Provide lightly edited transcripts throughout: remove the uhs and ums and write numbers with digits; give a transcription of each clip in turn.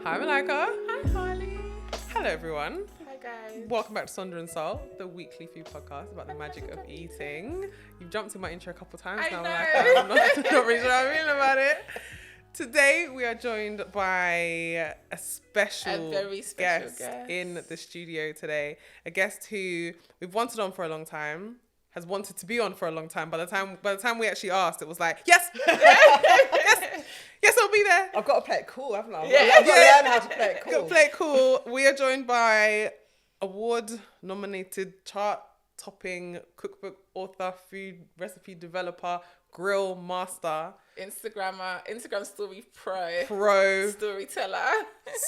Hi Malika. Hi Harley. Hello everyone. Hi guys. Welcome back to Sonder Salt, the weekly food podcast about the magic of eating. You've jumped in my intro a couple times I now, know. Malika. I'm not really sure how I feel about it. Today we are joined by a very special guest in the studio today. A guest who we've wanted on for a long time, has wanted to be on for a long time. By the time we actually asked, it was like, yes, yes, I'll be there. I've got to play it cool, haven't I? Yeah. I've got to learn how to play it cool. Got to play it cool. We are joined by award-nominated, chart-topping cookbook author, food recipe developer, grill master, Instagram story pro, storyteller,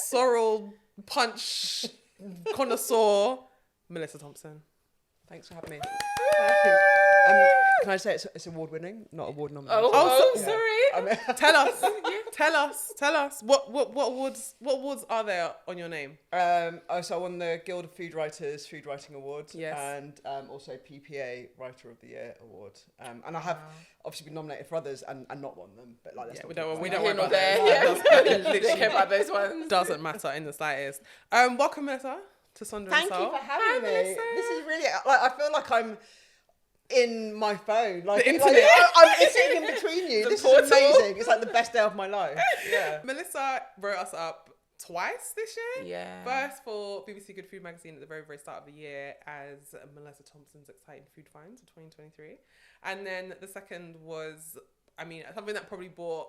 sorrel punch connoisseur, Melissa Thompson. Thanks for having me. Can I say it's award-winning, not award-nominated? Sorry. Tell us. What awards are there on your name? So I won the Guild of Food Writers Food Writing Award, Yes. and also PPA Writer of the Year Award. And I have obviously been nominated for others and not won them. But like, We don't worry Here nor about there. that. Yeah. Literally Don't care about those ones. doesn't matter in the slightest. Welcome, Melissa, to Sonder Thank you Salt. for having me. Melissa. This is really, I feel like I'm in my phone. Like, The internet. I'm sitting in between you. This portal. is amazing. It's like the best day of my life. Yeah. Melissa wrote us up twice this year. Yeah. First for BBC Good Food magazine at the very, very start of the year as Melissa Thompson's Exciting Food Finds of 2023. And then the second was, something that probably brought,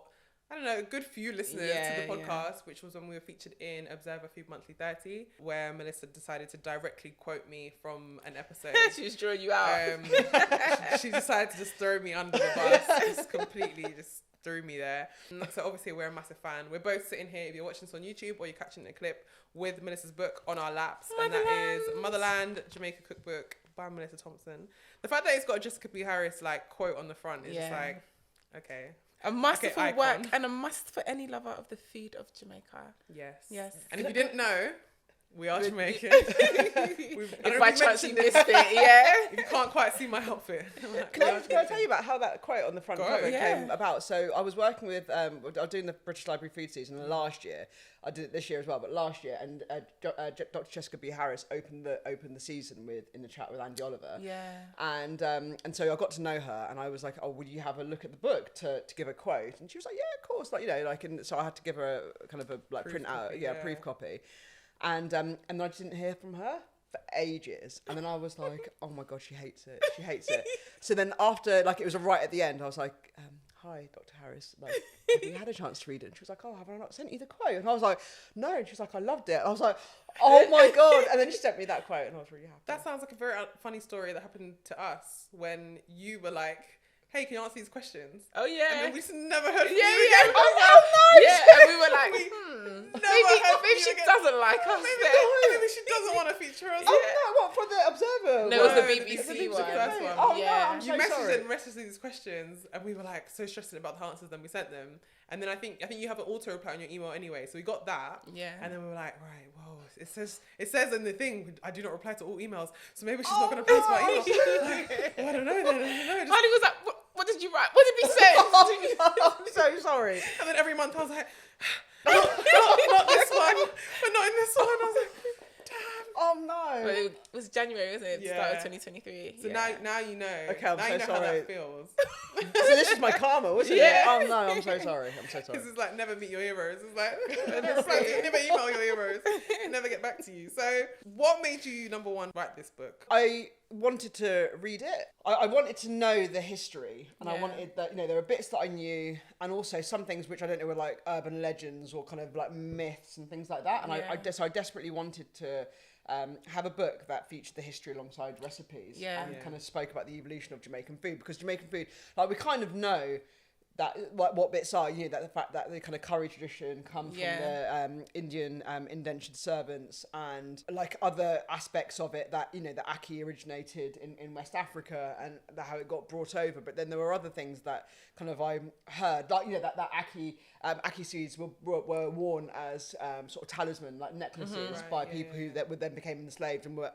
a good few listeners to the podcast, which was when we were featured in Observer Food Monthly 30, where Melissa decided to directly quote me from an episode. She was drawing you out. She decided to just throw me under the bus, just completely just threw me there. So obviously we're a massive fan. We're both sitting here, if you're watching this on YouTube or you're catching a clip, with Melissa's book on our laps, and that is Motherland, Jamaica Cookbook by Melissa Thompson. The fact that it's got a Jessica B. Harris quote on the front is just like, okay. A masterful icon. work and a must for any lover of the food of Jamaica. Yes. And if you didn't know, we are Jamaican. If by chance you missed it, You can't quite see my outfit. Can I tell you about how that quote on the front cover Yeah. came about? So I was working with, I was doing the British Library food season last year. I did it this year as well, but last year, and Dr. Jessica B. Harris opened the season in the chat with Andy Oliver. Yeah. And so I got to know her, and I was like, "Oh, would you have a look at the book to give a quote?" And she was like, "Yeah, of course." And so I had to give her a kind of a print out, proof copy. And then I didn't hear from her for ages, and then I was like, "Oh my god, she hates it. She hates it." So then after, it was right at the end, I was like, "Hi, Dr. Harris. Have you had a chance to read it?" And she was like, "Oh, have I not sent you the quote?" And I was like, "No." And she was like, "I loved it." And I was like, "Oh my god!" And then she sent me that quote, and I was really happy. That sounds like a very funny story that happened to us when you were like, "Hey, can you answer these questions?" Oh yeah. And then we just never heard from you Yeah. again. Oh no. Yeah. And we were like, maybe she doesn't like us. Maybe she doesn't want to feature us. Oh no! What, for the Observer? No, it was the No, BBC the one. first one. Oh Yeah. no! I'm You so messaged sorry. and messaged these questions, and we were like so stressed about the answers. Then we sent them, and then I think you have an auto reply on your email anyway, so we got that. Yeah. And then we were like, right, whoa, it says in the thing, I do not reply to all emails, so maybe she's not going to reply to my email. I don't know. Honey was like, what did you write? What did we say? I'm so sorry. And then every month I was like, not this one, but not in this one. I was like, damn. Oh But no! it was January, wasn't it? The start of Yeah. 2023. So now you know. Okay, I'm now so you know how sorry. that feels. So this is my karma, wasn't Yeah. it? Oh no! I'm so sorry. I'm so sorry. This is like never meet your heroes. It's like you never email your heroes. They never get back to you. So what made you number one write this book? I wanted to read it. I wanted to know the history, and I Yeah. wanted that, there were bits that I knew, and also some things which I don't know were like urban legends or kind of like myths and things like that. And I desperately wanted to have a book that featured the history alongside recipes, and kind of spoke about the evolution of Jamaican food, because Jamaican food, we kind of know that what bits are, that the fact that the kind of curry tradition come from the Indian indentured servants, and other aspects of it that that ackee originated in West Africa, and how it got brought over. But then there were other things that kind of I heard, that ackee seeds were worn as sort of talisman, like necklaces, by people who that then became enslaved and were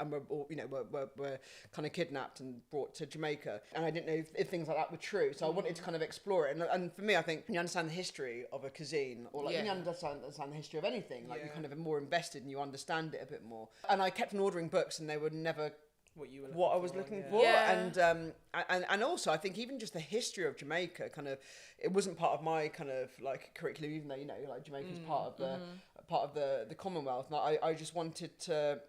kind of kidnapped and brought to Jamaica. And I didn't know if things like that were true, so I wanted to kind of explore it. And and for me, I think when you understand the history of a cuisine, or like when you Yeah. understand the history of anything, like you Yeah. kind of are more invested and you understand it a bit more. And I kept on ordering books, and they were never what you were what I was looking for. Yeah. And also I think even just the history of Jamaica, kind of, it wasn't part of my kind of like curriculum, even though, you know, like Jamaica's part of the Commonwealth. And I just wanted to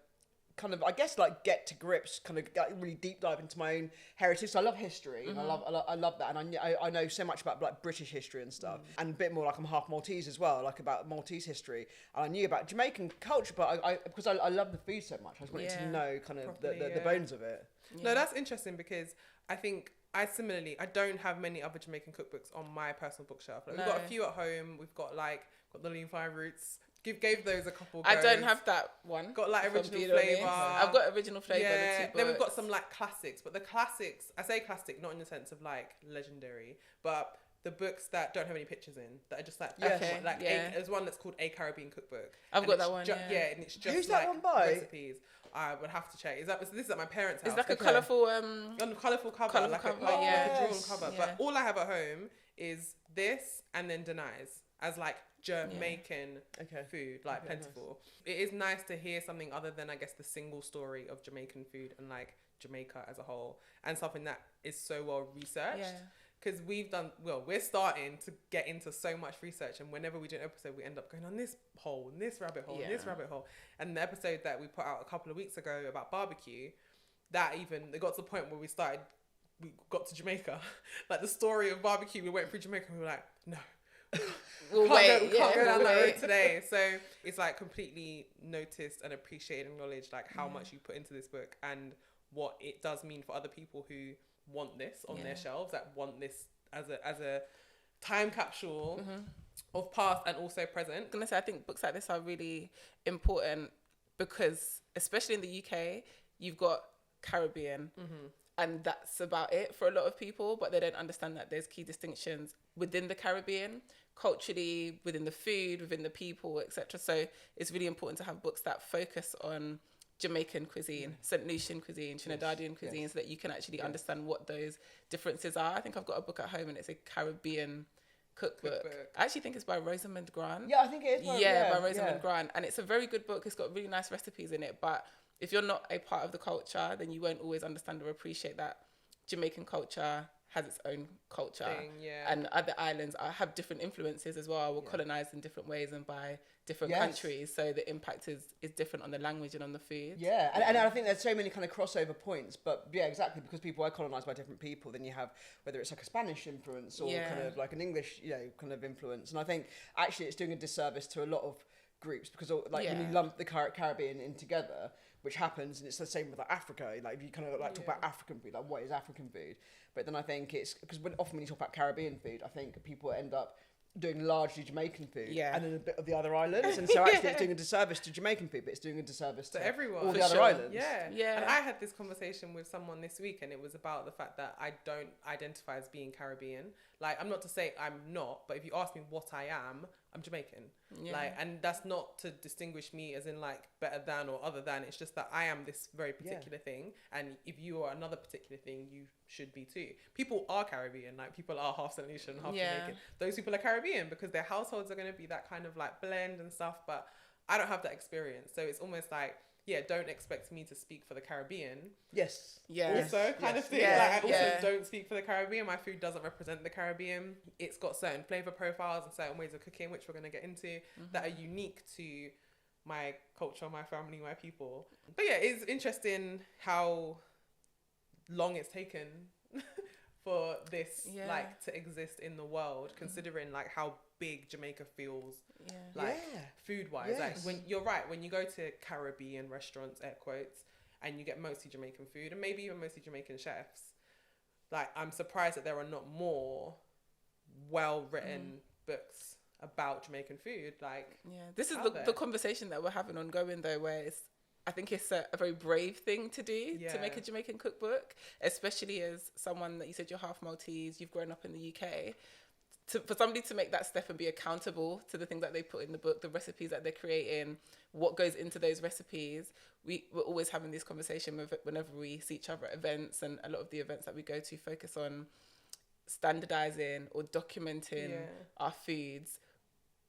kind of, I guess, like get to grips, kind of like really deep dive into my own heritage. So I love history, and I love that, and I know so much about like British history and stuff, and a bit more, like I'm half Maltese as well, like about Maltese history, and I knew about Jamaican culture, but I because I love the food so much, I just wanted to know kind of the bones of it. No, that's interesting, because I think I don't have many other Jamaican cookbooks on my personal bookshelf. Like, we've got a few at home. We've got the Lean Fire Roots. Gave those a couple goes. I don't have that one. Got like original Beard on flavour. it. I've got original flavour. Yeah. The two Then we've got books. some like classics, but the classics, I say classic not in the sense of like legendary, but the books that don't have any pictures in, that are just like there's one that's called A Caribbean Cookbook. I've got that one. And it's just Who's like that one by? recipes. I would have to check. This is at my parents' house. It's like a colourful. On a colourful cover, Colourful like cover, a drawn yes. cover. Yeah. But all I have at home is this, and then Denies as like Jamaican food, like plentiful. It is nice to hear something other than, I guess, the single story of Jamaican food and like Jamaica as a whole, and something that is so well researched. Yeah. Because we're starting to get into so much research, and whenever we do an episode, we end up going on this hole, and this rabbit hole, and this rabbit hole. And the episode that we put out a couple of weeks ago about barbecue, it got to the point where we got to Jamaica. Like the story of barbecue, we went through Jamaica, and we were like, no. We can't go down that road today. So it's like completely noticed and appreciated and acknowledged like how much you put into this book and what it does mean for other people who want this on their shelves, that want this as a time capsule of past and also present. I'm gonna say, I think books like this are really important because, especially in the UK, you've got Caribbean, and that's about it for a lot of people, but they don't understand that there's key distinctions within the Caribbean, culturally, within the food, within the people, etc. So it's really important to have books that focus on Jamaican cuisine, St. Lucian cuisine, Trinidadian cuisine, so that you can actually understand what those differences are. I think I've got a book at home and it's a Caribbean cookbook. I actually think it's by Rosamund Grant. Yeah, I think it is. By Rosamund Grant. And it's a very good book. It's got really nice recipes in it. But if you're not a part of the culture, then you won't always understand or appreciate that Jamaican culture has its own culture. And other islands have different influences as well. We're colonized in different ways and by different countries. So the impact is different on the language and on the food. Yeah, and I think there's so many kind of crossover points, but yeah, exactly, because people are colonized by different people, then you have, whether it's like a Spanish influence or kind of like an English, kind of influence. And I think actually it's doing a disservice to a lot of groups, because like when you lump the Caribbean in together, which happens, and it's the same with like Africa, like if you kind of like talk about African food, like what is African food? But then I think it's, because often when you talk about Caribbean food, I think people end up doing largely Jamaican food and then a bit of the other islands, and so actually it's doing a disservice to Jamaican food, but it's doing a disservice to everyone, all the other islands. And I had this conversation with someone this week, and it was about the fact that I don't identify as being Caribbean. Like, I'm not to say I'm not, but if you ask me what I am, I'm Jamaican. Like, and that's not to distinguish me as in like better than or other than. It's just that I am this very particular thing, and if you are another particular thing, you should be too. People are Caribbean, like people are half St. Lucian, half Jamaican. Those people are Caribbean because their households are going to be that kind of like blend and stuff, but I don't have that experience. So it's almost like, don't expect me to speak for the Caribbean. Also kind of thing. Like, I also don't speak for the Caribbean. My food doesn't represent the Caribbean. It's got certain flavor profiles and certain ways of cooking, which we're going to get into, that are unique to my culture, my family, my people. But yeah, it's interesting how long it's taken for this like to exist in the world, considering like how big Jamaica feels food wise. Like, when you're right, when you go to Caribbean restaurants, air quotes, and you get mostly Jamaican food and maybe even mostly Jamaican chefs, like I'm surprised that there are not more well written books about Jamaican food. Like, this is the conversation that we're having ongoing though, where I think it's a very brave thing to do, to make a Jamaican cookbook, especially as someone that, you said you're half Maltese, you've grown up in the UK. For somebody to make that step and be accountable to the things that they put in the book, the recipes that they're creating, what goes into those recipes. We're always having this conversation whenever we see each other at events, and a lot of the events that we go to focus on standardizing or documenting our foods,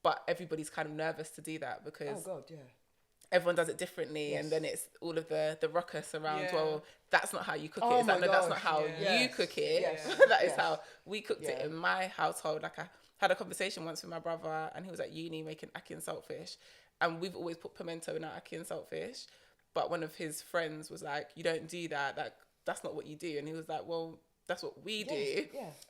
but everybody's kind of nervous to do that because everyone does it differently, and then it's all of the ruckus around. Well, that's not how you cook it. It's like, no, that's not how you cook it. That is how we cooked it in my household. Like, I had a conversation once with my brother, and he was at uni making ackee and saltfish, and we've always put pimento in our ackee and saltfish. But one of his friends was like, "You don't do that. That's not what you do." And he was like, "Well, that's what we do."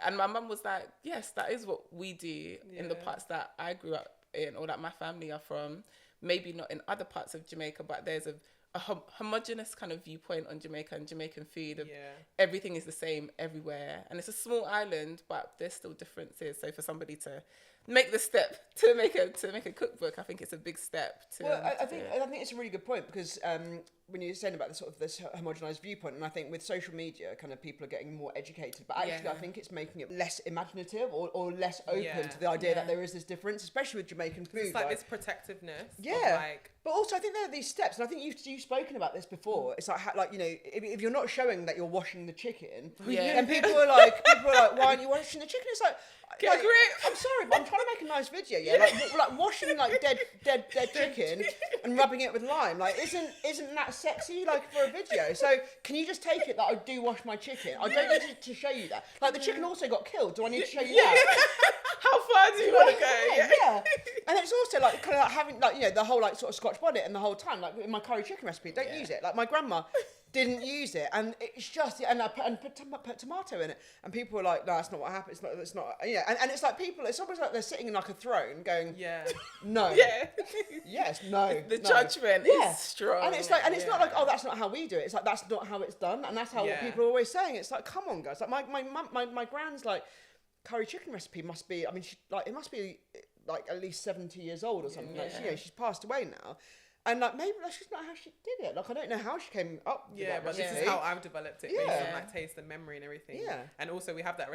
And my mum was like, "Yes, that is what we do in the parts that I grew up in, or that my family are from. Maybe not in other parts of Jamaica, but there's a homogenous kind of viewpoint on Jamaica and Jamaican food. Of everything is the same everywhere, and it's a small island, but there's still differences. So for somebody to make the step to make a cookbook, I think it's a big step. I think it's a really good point, because when you're saying about this homogenized viewpoint, and I think with social media, kind of people are getting more educated, but actually I think it's making it less imaginative or less open to the idea that there is this difference, especially with Jamaican food. It's like this protectiveness. But also I think there are these steps, and I think you've spoken about this before. It's like, you know, if you're not showing that you're washing the chicken, and people are like, why aren't you washing the chicken? It's like, I'm sorry, but I'm trying to make a nice video, like washing like dead chicken and rubbing it with lime. Like, isn't that sexy, like, for a video? So can you just take it that I do wash my chicken? I don't need to show you that. Like, the chicken also got killed. Do I need to show you that? How far do you want to go? And it's also like kind of like having, like, you know, the whole like sort of Scotch bonnet, and the whole time, like in my curry chicken recipe, don't use it. Like, my grandma didn't use it, and it's just, and I put tomato in it, and people were like, no, that's not what happened. It's not, yeah. And it's like people, it's almost like they're sitting in like a throne going, no, yes, no. The judgment is strong, and it's like, and it's not like, oh, that's not how we do it. It's like, that's not how it's done, and that's how what people are always saying. It's like, come on, guys. Like, my mum, my grand's like curry chicken recipe must be, I mean, it must be like at least 70 years old or something. Like, you know, she's passed away now. And like, maybe that's just not how she did it. Like, I don't know how she came up with that recipe. This is how I've developed it, based on like taste and memory and everything. And also we have that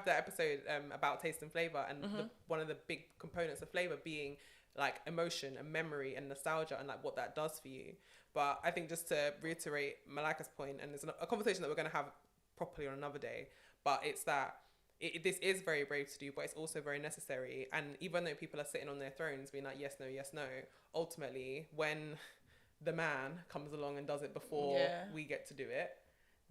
episode about taste and flavour, and one of the big components of flavour being like emotion and memory and nostalgia, and like what that does for you. But I think, just to reiterate Malika's point, and there's a conversation that we're going to have properly on another day, but it's that this is very brave to do, but it's also very necessary. And even though people are sitting on their thrones being like, yes, no, ultimately, when the man comes along and does it before we get to do it,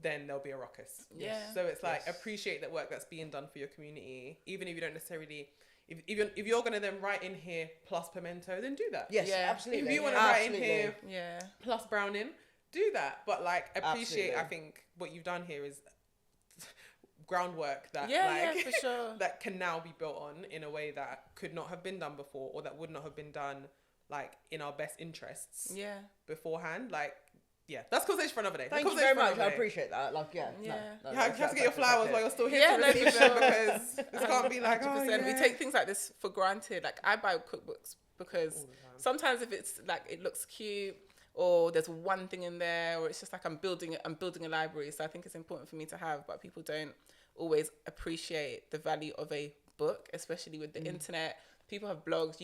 then there'll be a ruckus. So it's like, appreciate that work that's being done for your community, even if you don't necessarily, if you're going to then write in here plus pimento, then do that. Absolutely. If you want to write in here plus browning, do that. But like, appreciate, I think what you've done here is groundwork that for sure, that can now be built on in a way that could not have been done before, or that would not have been done like in our best interests beforehand. Like, that's conversation for another day. Thank you very much. I appreciate that. Like, you have to get your flowers while you're still here to receive them, because this can't be like, 100%. We take things like this for granted. Like, I buy cookbooks because sometimes if it's like, it looks cute, or there's one thing in there, or it's just like I'm building a library. So I think it's important for me to have, but people don't always appreciate the value of a book, especially with the internet. People have blogs.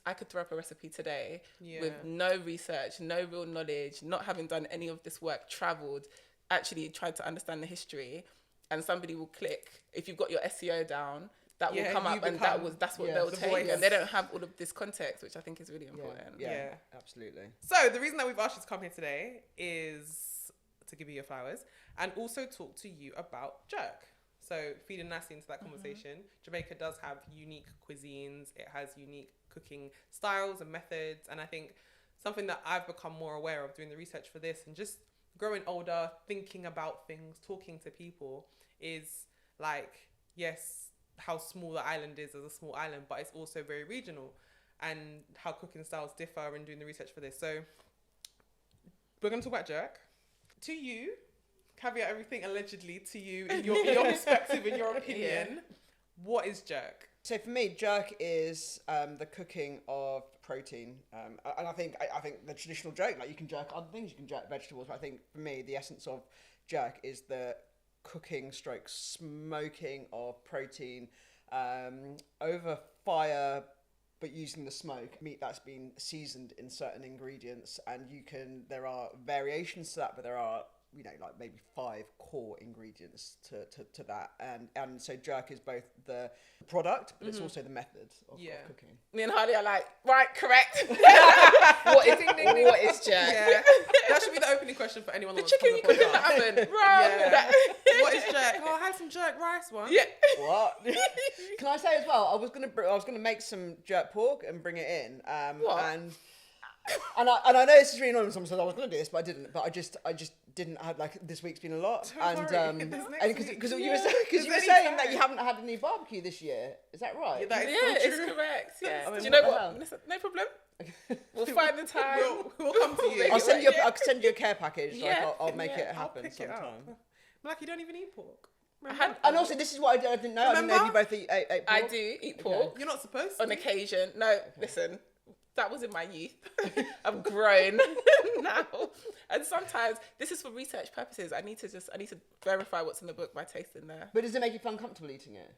I could throw up a recipe today with no research, no real knowledge, not having done any of this work, traveled, actually tried to understand the history, and somebody will click. If you've got your SEO down, that will come up, and that's what they'll take, and they don't have all of this context, which I think is really important. Yeah, absolutely. So the reason that we've asked you to come here today is to give you your flowers, and also talk to you about jerk. So feeding Nasty into that conversation. Jamaica does have unique cuisines. It has unique cooking styles and methods. And I think something that I've become more aware of doing the research for this, and just growing older, thinking about things, talking to people, is like, yes, how small the island is as a small island, but it's also very regional, and how cooking styles differ, in doing the research for this. So we're going to talk about jerk. To you, caveat everything allegedly, to you, in your perspective, in your opinion, what is jerk? So for me, jerk is the cooking of protein, and I think the traditional jerk, like, you can jerk other things, you can jerk vegetables, but I think for me the essence of jerk is the cooking / smoking of protein over fire, but using the smoke, meat that's been seasoned in certain ingredients, and there are variations to that, but there are you know, like maybe 5 core ingredients to that, and so jerk is both the product, but it's also the method of cooking. Me and Harley are like, right, correct. what is jerk? Yeah. That should be the opening question for anyone. The chicken you cook in the oven. Right. What is jerk? Oh, I had some jerk rice once. Yeah. What? Can I say as well? I was gonna make some jerk pork and bring it in. What? And I know this is really annoying. Someone said I was gonna do this, but I didn't. But I just didn't have, like, this week's been a lot. Because you were saying that you haven't had any barbecue this year. Is that right? Yeah, that is so it's true. correct. Yeah. I mean, Do you know what the what? hell? Listen, no problem. We'll find the time. We'll come to you. I'll send you a care package. Yeah. Like, I'll make it I'll happen pick it up. sometime. Like, you don't even eat pork. And also, this is what I didn't know. I didn't know if you both ate pork. I do eat pork You're not supposed to. on occasion. No, listen. That was in my youth. I've grown now. And sometimes this is for research purposes. I need to verify what's in the book by tasting there. But does it make you feel uncomfortable eating it?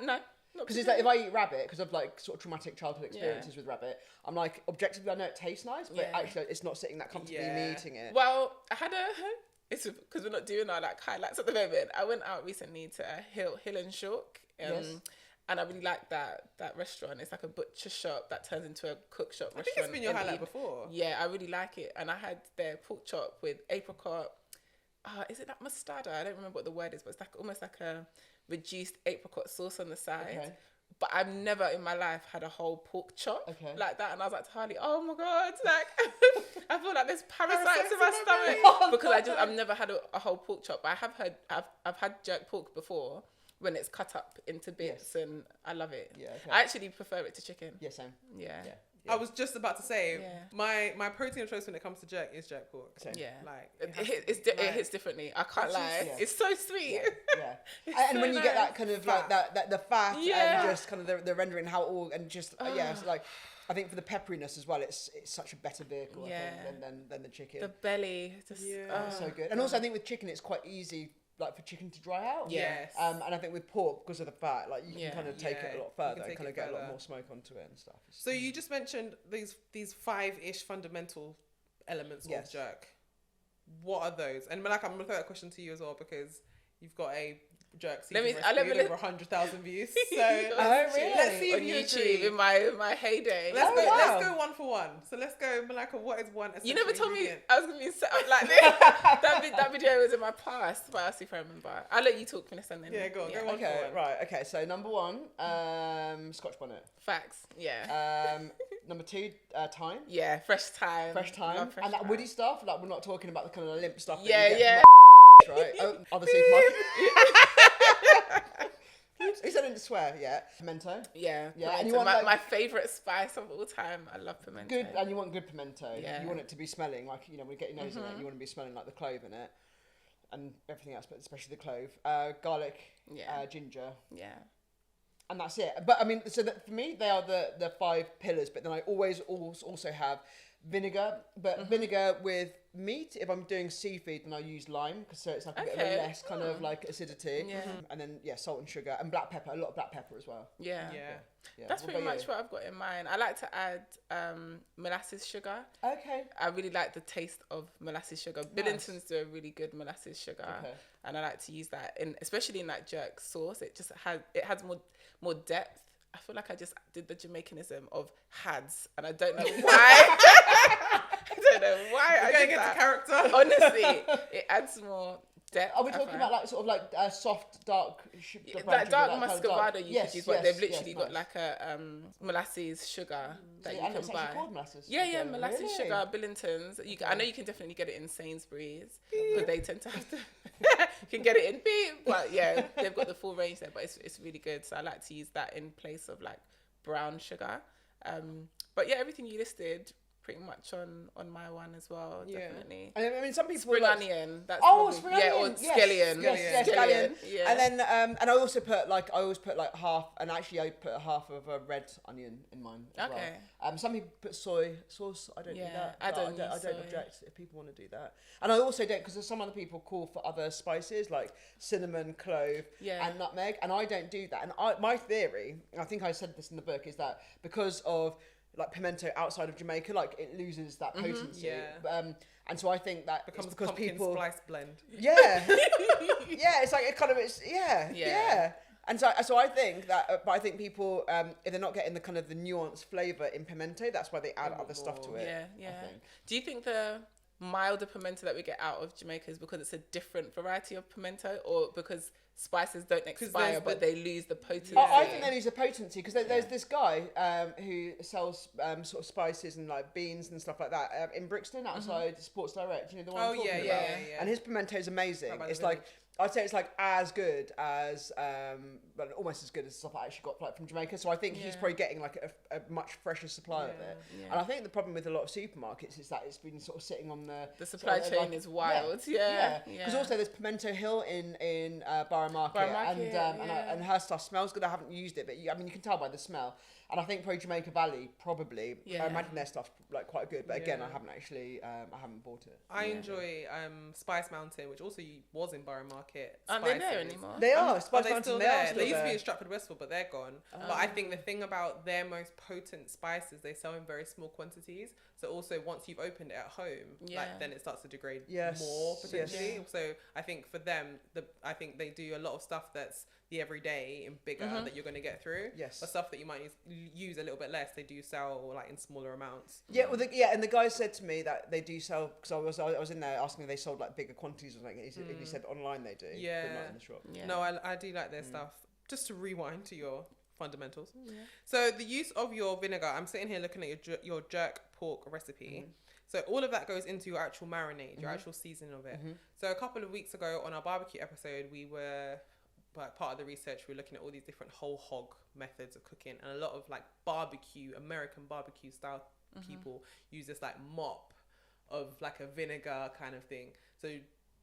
No. Because it's like, if I eat rabbit, because of like sort of traumatic childhood experiences with rabbit, I'm like, objectively I know it tastes nice, but actually it's not sitting that comfortably in me eating it. Well, I had it's because we're not doing our like highlights at the moment. I went out recently to Hill and Shook. And I really like that restaurant. It's like a butcher shop that turns into a cook shop restaurant. I think it's been your highlight before. Yeah, I really like it. And I had their pork chop with apricot. Is it that mostarda? I don't remember what the word is, but it's like almost like a reduced apricot sauce on the side. Okay. But I've never in my life had a whole pork chop like that. And I was like to Harley, oh my God, like I feel like there's parasites in my stomach because I've never had a whole pork chop. But I've had jerk pork before, when it's cut up into bits, and I love it. Yeah, okay. I actually prefer it to chicken. Yeah, same. Yeah. I was just about to say, my protein of choice when it comes to jerk is jerk pork. Same. Yeah. Like, it hits differently. I can't lie. Yeah. It's so sweet. Yeah. And when you get that kind of like that the fat and just kind of the rendering, how all, and just, it's like, I think for the pepperiness as well, it's such a better vehicle, I think, than the chicken. The belly. Just, so good. And also I think with chicken, it's quite easy, like, for chicken to dry out. Yes. And I think with pork, because of the fat, like, you can kind of take it a lot further and kind of get a lot more smoke onto it and stuff. So you just mentioned these 5-ish fundamental elements of jerk. What are those? And like, I'm gonna throw that question to you as well, because you've got a jerk season recipe with over 100,000 views. So really? Let's see if on you YouTube agree. in my heyday. Let's go one for one. So let's go, Malaka, what is one essential You never told me ingredient? I was going to be set up like this. that video was in my past, but I'll see if I remember. I'll let you talk, Vanessa, and then... Yeah, go on. Go one Okay, for one. right. Okay, so number 1, Scotch bonnet. Facts, yeah. Number 2, thyme. Yeah, fresh thyme. Fresh thyme. Love fresh And that thyme. woody stuff, like, we're not talking about the kind of limp stuff that Yeah, you get yeah. from right? Oh, other supermarket. He said I didn't swear yet. Pimento. Yeah. Yeah, and Pimento. you want my favourite spice of all time. I love pimento. Good, and you want good pimento. Yeah. You want it to be smelling like, when you get your nose in it, you want to be smelling like the clove in it, and everything else, but especially the clove. Garlic. Ginger. Yeah. And that's it. But I mean, so that for me, they are the 5 pillars. But then I always also have vinegar, but vinegar with meat. If I'm doing seafood, then I use lime, so it's like a bit of a less kind of like acidity. Yeah. And then salt and sugar and black pepper, a lot of black pepper as well. Yeah. That's What pretty about much you? what I've got in mind. I like to add molasses sugar. Okay. I really like the taste of molasses sugar. Billingtons do a really good molasses sugar, and I like to use that especially in that jerk sauce. It just has more depth. I feel like I just did the Jamaicanism of hads, and I don't know why. I don't know why. You're going into character. Honestly, it adds more depth. Are we talking about like sort of like soft dark? Like dark muscovado you could use, but they've literally got nice. like a molasses sugar that you and can it's buy. actually called molasses. Yeah, molasses Really? sugar, Billingtons. I know you can definitely get it in Sainsbury's because they tend to have to. You can get it in beep, but yeah, they've got the full range there. But it's really good. So I like to use that in place of like brown sugar. But yeah, everything you listed pretty much on my one as well. Definitely. And I mean, some people Spring like, onion. That's spring probably, onion. or scallion. Yes, scallion. Yeah. And then and I always put like half, and actually I put half of a red onion in mine as well. Some people put soy sauce. I don't do that. I don't object if people want to do that. And I also don't, because there's some other people call for other spices like cinnamon, clove, and nutmeg, and I don't do that. And my theory, I think I said this in the book, is that because of like pimento outside of Jamaica, like it loses that potency. Yeah. And so I think that Becomes it's a because pumpkin people, spice blend. yeah, it's like it kind of yeah. And so I think that, but I think people, if they're not getting the kind of the nuanced flavour in pimento, that's why they add other stuff to it. Yeah. I think. Do you think the milder pimento that we get out of Jamaica is because it's a different variety of pimento, or because spices don't expire but they lose the potency? I think they lose the potency because there's this guy who sells sort of spices and like beans and stuff like that in Brixton outside Sports Direct. You know the one I'm talking about? Yeah. And his pimento is amazing. It's village. like, I'd say it's like as good as, but almost as good as stuff I actually got like from Jamaica. So I think he's probably getting like a much fresher supply of it. And I think the problem with a lot of supermarkets is that it's been sort of sitting on the supply sort of, chain is wild. Because also there's Pimento Hill in Borough Market, and her stuff smells good. I haven't used it, but you can tell by the smell. And I think probably Jamaica Valley, I imagine their stuff's like quite good. But again, I haven't actually, I haven't bought it. I enjoy Spice Mountain, which also was in Borough Market. Aren't they there anymore? They are. Spice Mountain, still there? They used to be there. in Stratford Westfield, but they're gone. But I think the thing about their most potent spices, they sell in very small quantities. So also once you've opened it at home, like then it starts to degrade more potentially. Yes. So I think for them, I think they do a lot of stuff that's the everyday and bigger that you're going to get through. Yes. But stuff that you might use a little bit less, they do sell like in smaller amounts. Yeah, well, and the guy said to me that they do sell, because I was in there asking if they sold like bigger quantities or something. And he said online they do, but not in the shop. Yeah. No, I do like their stuff. Just to rewind to your fundamentals. So the use of your vinegar, I'm sitting here looking at your jerk pork recipe. So all of that goes into your actual marinade, your actual seasoning of it. So a couple of weeks ago on our barbecue episode, we were, like part of the research, we were looking at all these different whole hog methods of cooking, and a lot of like American barbecue style people use this like mop of like a vinegar kind of thing. So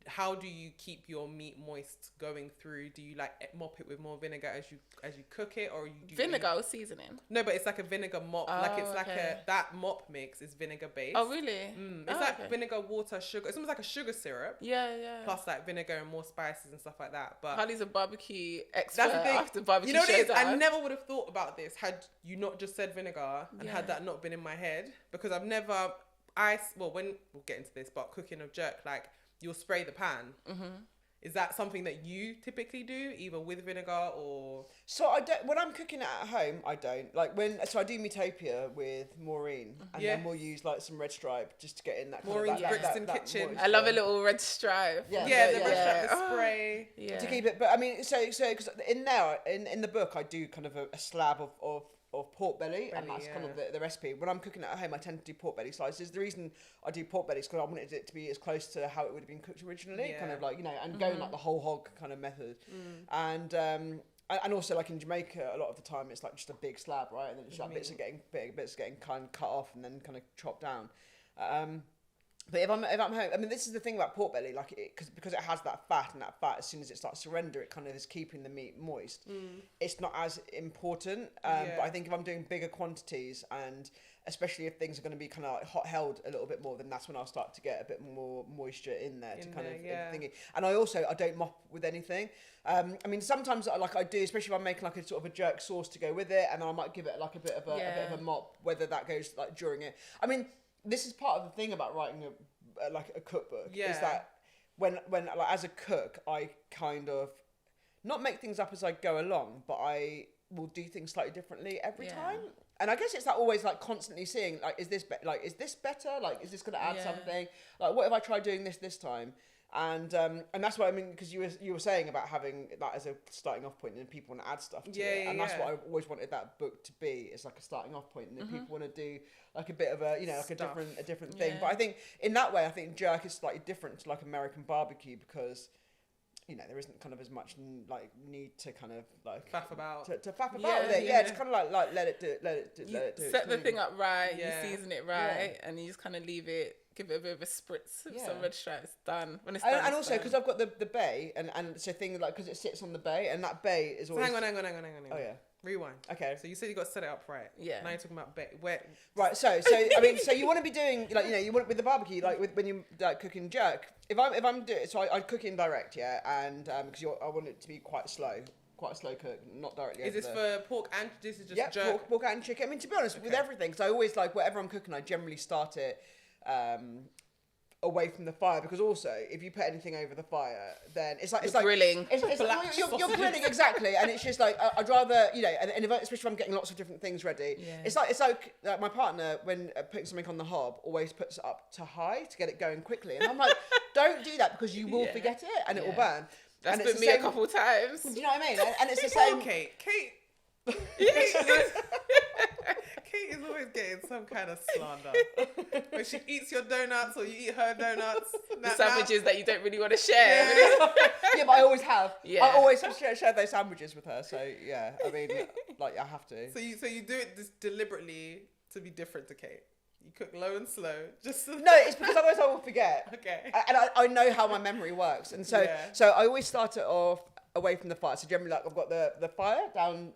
how do you keep your meat moist going through? Do you like mop it with more vinegar as you cook it, or you do vinegar or seasoning? No, but it's like a vinegar mop. Like it's like that mop mix is vinegar based. Oh really? It's like vinegar, water, sugar. It's almost like a sugar syrup. Yeah. Plus like vinegar and more spices and stuff like that. But Harley's a barbecue expert. that's the thing. After barbecue, you know what it is? I showdown. never would have thought about this had you not just said vinegar and had that not been in my head, because I've never. When we'll get into this, but cooking of jerk, like you'll spray the pan. Is that something that you typically do, either with vinegar or? So I don't. When I'm cooking it at home, I don't like So I do Metopia with Maureen, and then we'll use like some Red Stripe just to get in that. Maureen's Brixton Kitchen. I love a little red stripe. The red stripe, the spray. To keep it. But I mean, so because in there in the book I do kind of a slab of pork belly, and that's kind of the recipe. When I'm cooking it at home, I tend to do pork belly slices. The reason I do pork belly is because I wanted it to be as close to how it would have been cooked originally, kind of like, and going like the whole hog kind of method. And also like in Jamaica, a lot of the time it's like just a big slab, right? And then just like bits are getting kind of cut off and then kind of chopped down. But if I'm home, I mean, this is the thing about pork belly, like because it has that fat, and that fat, as soon as it starts to render, it kind of is keeping the meat moist. It's not as important, but I think if I'm doing bigger quantities, and especially if things are going to be kind of like hot held a little bit more, then that's when I'll start to get a bit more moisture in there thingy. And I don't mop with anything. I mean, sometimes I do, especially if I'm making like a sort of a jerk sauce to go with it, and then I might give it like a bit of a mop, whether that goes like during it. I mean, this is part of the thing about writing a cookbook, is that when like, as a cook, I kind of not make things up as I go along, but I will do things slightly differently every time. And I guess it's like always like constantly seeing like, is this better? Like, is this better? Like, is this going to add something? Like, what if I try doing this time? And that's what I mean, because you were saying about having that as a starting off point, and people want to add stuff to it, and that's what I've always wanted that book to be. It's like a starting off point, and if people want to do like a bit of a like a different thing. But I think in that way, I think jerk is slightly different to like American barbecue, because there isn't kind of as much like need to kind of like faff about to faff about with it. It's kind of like let it do set the thing up right, you season it right, and you just kind of leave it. Give it a bit of a spritz of some red stripe. It's done. When it's done, and also because I've got the bay, and so things like, because it sits on the bay, and that bay is always. Hang on. Oh yeah. Rewind. Okay. So you said you got to set it up right. Yeah. Now you're talking about where. Right. So I mean, so you want to be doing like you want with the barbecue, like when you like cooking jerk. If I'm doing, so I cook in direct, and because I want it to be quite slow. quite a slow cook, not directly. Is this for pork and this is just yeah, jerk? pork and chicken. I mean, to be honest, with everything, so I always like whatever I'm cooking, I generally start it away from the fire, because also if you put anything over the fire, then it's like grilling. You're grilling, exactly, and it's just like I'd rather, you know, and if, especially if I'm getting lots of different things ready. Yeah. It's like my partner, when putting something on the hob, always puts it up to high to get it going quickly, and I'm like, don't do that, because you will forget it and it will burn. That's and been me a couple of times. Do you know what I mean? And it's the same. Kate is always getting some kind of slander. When she eats your donuts or you eat her donuts. The sandwiches that you don't really want to share. Yeah, but I always have. Yeah. I always share those sandwiches with her. So yeah, I mean, like I have to. So you do it just deliberately to be different to Kate. You cook low and slow, just so No, it's because otherwise I will forget. Okay. And I know how my memory works, and so I always start it off away from the fire. So generally, like I've got the fire down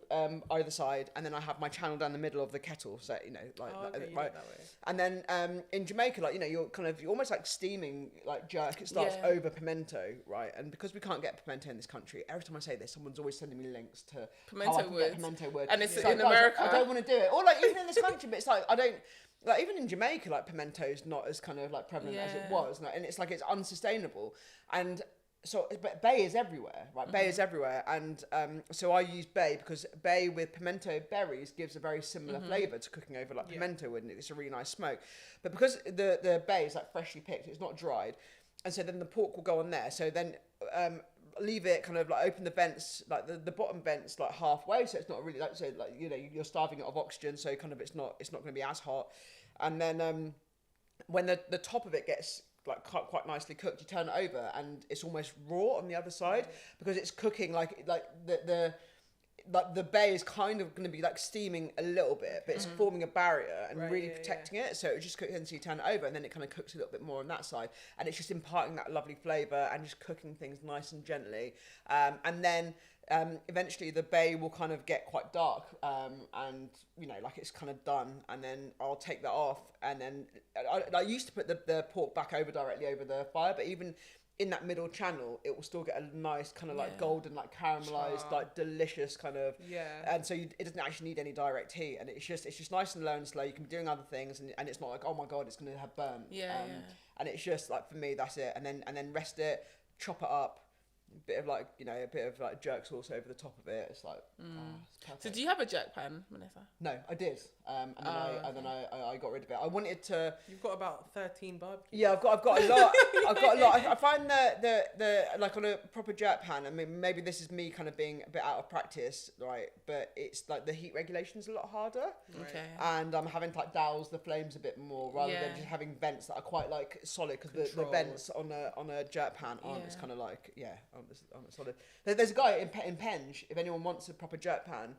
either side, and then I have my channel down the middle of the kettle. So you know, like right. That way. And then in Jamaica, like, you know, you're almost like steaming like jerk. It starts over pimento, right? And because we can't get pimento in this country, every time I say this, someone's always sending me links to how I can get pimento wood. And it's like, in America. I don't want to do it. Or like even in this country, but it's like I don't. Like even in Jamaica, like pimento's not as kind of like prevalent as it was, and it's like it's unsustainable. And so, but bay is everywhere, right? Bay is everywhere, and so I use bay because bay with pimento berries gives a very similar flavour to cooking over like pimento wood, and it's a really nice smoke. But because the bay is like freshly picked, it's not dried, and so then the pork will go on there. So then leave it kind of like open the vents, like the bottom vents like halfway, so it's not really like, so like, you know, you're starving it of oxygen, so kind of it's not going to be as hot. And then when the top of it gets like quite nicely cooked, you turn it over and it's almost raw on the other side, because it's cooking like the bay is kind of going to be like steaming a little bit, but it's forming a barrier and really protecting it. So it just cooks until you turn it over, and then it kind of cooks a little bit more on that side, and it's just imparting that lovely flavour and just cooking things nice and gently. And then eventually the bay will kind of get quite dark, and you know, like it's kind of done, and then I'll take that off, and then I used to put the pork back over directly over the fire, but even in that middle channel, it will still get a nice kind of like golden, like caramelized, like delicious kind of. And so it doesn't actually need any direct heat, and it's just nice and low and slow. You can be doing other things, and it's not like, oh my god, it's going to have burnt. And it's just like, for me, that's it. And then rest it, chop it up, a bit of like, you know, a bit of like jerk sauce over the top of it. It's like, it's perfect. So do you have a jerk pan, Vanessa? No, I did, and then I got rid of it. I wanted to. You've got about 13 barbecues. Yeah, I've got a lot. I've got a lot. I find the like on a proper jerk pan. I mean, maybe this is me kind of being a bit out of practice, right? But it's like the heat regulation's a lot harder. Okay. And I'm having to like douse the flames a bit more rather than just having vents that are quite like solid, because the vents on a jerk pan aren't. It's kind of like aren't solid. There's a guy in Penge. If anyone wants a proper jerk pan,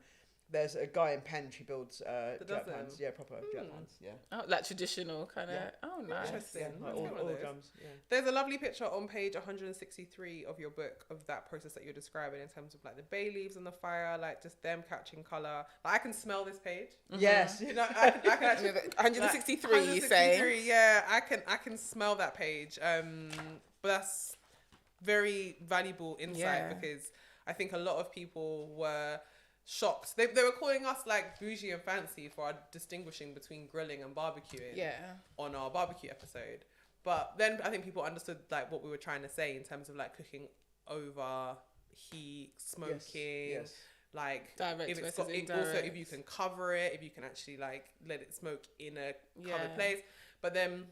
there's a guy in Penge who builds jerk pans. Yeah, proper jerk pans. Yeah. Oh, like traditional kind of. Oh, nice. Interesting. Like all drums. Yeah. There's a lovely picture on page 163 of your book of that process that you're describing in terms of like the bay leaves on the fire, like just them catching colour. Like, I can smell this page. Yes. You know, I can actually 163. Like, you say? 163. Yeah, I can smell that page. But that's very valuable insight, because I think a lot of people were shocked. They were calling us like bougie and fancy for our distinguishing between grilling and barbecuing on our barbecue episode. But then I think people understood like what we were trying to say in terms of like cooking over heat, smoking, like direct if it's got, also if you can cover it, if you can actually like let it smoke in a covered place. But then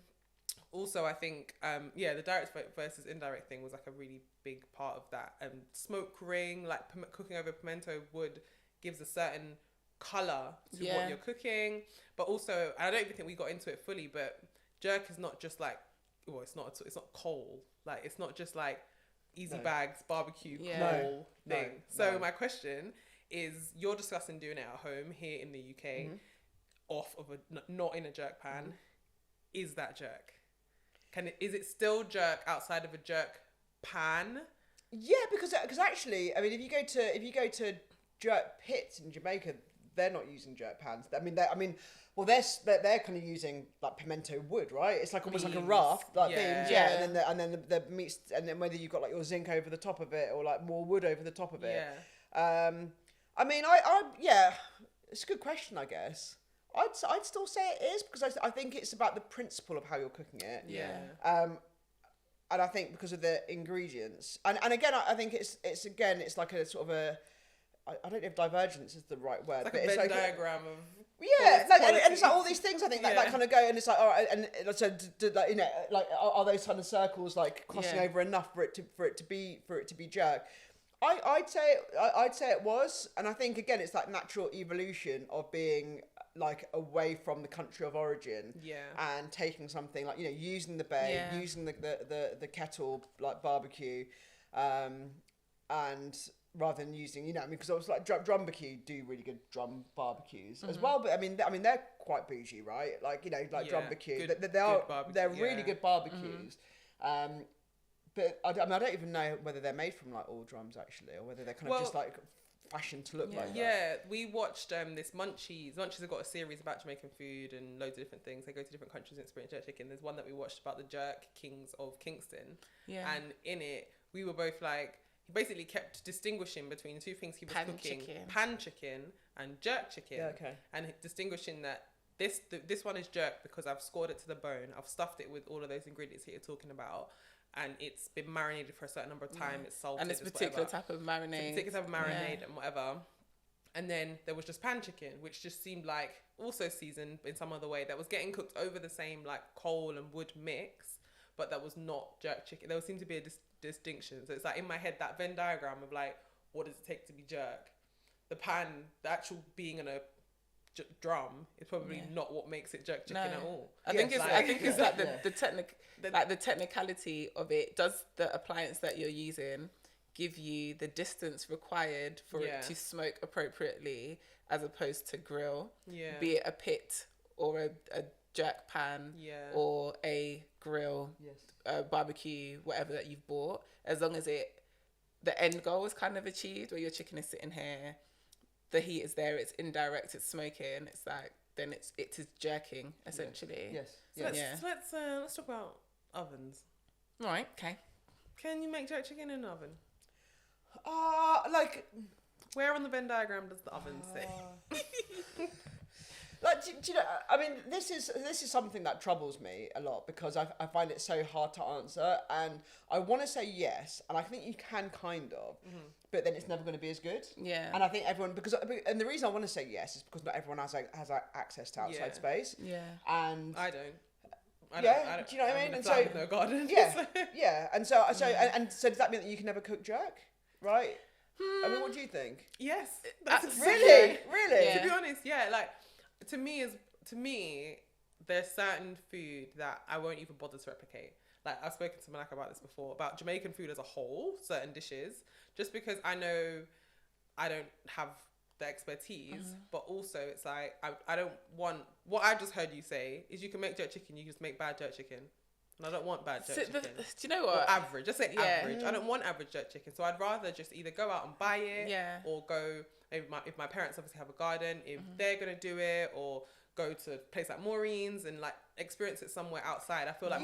also, I think, the direct versus indirect thing was like a really big part of that. Smoke ring, like cooking over pimento wood, gives a certain colour to what you're cooking. But also, I don't even think we got into it fully, but jerk is not just like, well, it's not coal. Like, it's not just like easy bags, barbecue, coal thing. So my question is, you're discussing doing it at home here in the UK, off of not in a jerk pan. Is that jerk? Is it still jerk outside of a jerk pan? Yeah, because actually, I mean, if you go to jerk pits in Jamaica, they're not using jerk pans. I mean, they're kind of using like pimento wood, right? It's like almost like a raft, like beams, and then the meats, and then whether you've got like your zinc over the top of it or like more wood over the top of it. I mean, I yeah, it's a good question, I guess. I'd still say it is, because I think it's about the principle of how you're cooking it. Yeah. And I think because of the ingredients, and again, I think it's like a sort of a, I don't know if divergence is the right word, Like but a it's Venn like diagram of yeah, like, and it's like all qualities. these things I think that kind of go, and it's like, all right, and so like, you know, like are those kind of circles like crossing over enough for it to be jerk? I'd say it was, and I think again it's that natural evolution of being like away from the country of origin, and taking something like, you know, using the bay, using the kettle like barbecue, and rather than using, you know, I mean, because I was like Drumbarbecue do really good drum barbecues as well, but I mean they're quite bougie, right? Like, you know, like Drumbarbecue, they're really good barbecues. But I don't even know whether they're made from like all drums actually, or whether they're kind of just like fashioned to look like that. Yeah, we watched this Munchies. Munchies have got a series about Jamaican food and loads of different things. They go to different countries and experience jerk chicken. There's one that we watched about the jerk kings of Kingston. Yeah. And in it, we were both like, he basically kept distinguishing between two things he was cooking: pan chicken and jerk chicken. Yeah, okay. And distinguishing that this one is jerk because I've scored it to the bone. I've stuffed it with all of those ingredients that you're talking about. And it's been marinated for a certain number of time. It's salted. And it's particular type of marinade. Particular type of marinade and whatever. And then there was just pan chicken, which just seemed like also seasoned in some other way, that was getting cooked over the same like coal and wood mix, but that was not jerk chicken. There seemed to be a distinction. So it's like in my head, that Venn diagram of like, what does it take to be jerk? The pan, the actual being in a drum is probably not what makes it jerk chicken at all. I think it's like the technicality of it. Does the appliance that you're using give you the distance required for it to smoke appropriately, as opposed to grill? Be it a pit or a jerk pan or a grill, barbecue, whatever that you've bought, as long as the end goal is kind of achieved, where your chicken is sitting here, the heat is there, it's indirect, it's smoking, it's like, then it is jerking essentially. So let's talk about ovens. Right. Okay. Can you make jerk chicken in an oven? Like, where on the Venn diagram does the oven sit? Like, do you know, I mean, this is something that troubles me a lot, because I find it so hard to answer, and I want to say yes, and I think you can kind of, but then it's never going to be as good. Yeah. And I think everyone, and the reason I want to say yes is because not everyone has access to outside space. Yeah. And I don't. Do you know what I mean? And so no garden. Yeah. And so does that mean that you can never cook jerk? Right. I mean, what do you think? Yes. Really. Yeah. To be honest, like. To me, there's certain food that I won't even bother to replicate. Like, I've spoken to Malaka about this before, about Jamaican food as a whole, certain dishes, just because I know I don't have the expertise, but also it's like, I don't want, what I just heard you say is you can make jerk chicken, you just make bad jerk chicken. And I don't want bad jerk chicken. Do you know what? Or average, just say average. I don't want average jerk chicken. So I'd rather just either go out and buy it, or go, if my parents obviously have a garden, if they're going to do it, or go to a place like Maureen's and like experience it somewhere outside. I feel like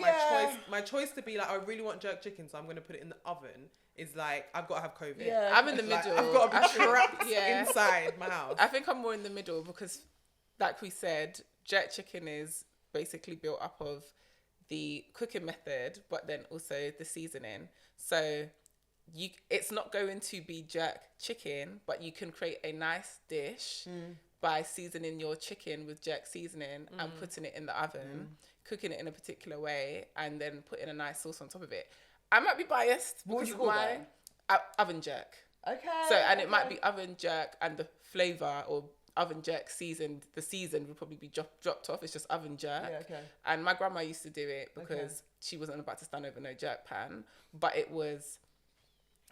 my choice to be like, I really want jerk chicken, so I'm going to put it in the oven, is like, I've got to have COVID. Yeah, I'm in the middle. I've got to be trapped inside my house. I think I'm more in the middle, because like we said, jerk chicken is basically built up of the cooking method, but then also the seasoning. So it's not going to be jerk chicken, but you can create a nice dish by seasoning your chicken with jerk seasoning and putting it in the oven, cooking it in a particular way, and then putting a nice sauce on top of it. I might be biased because of my oven jerk. Okay. So, and it might be oven jerk, and the flavour, or oven jerk seasoned, the season would probably be dropped off. It's just oven jerk. Yeah, okay. And my grandma used to do it because she wasn't about to stand over no jerk pan, but it was,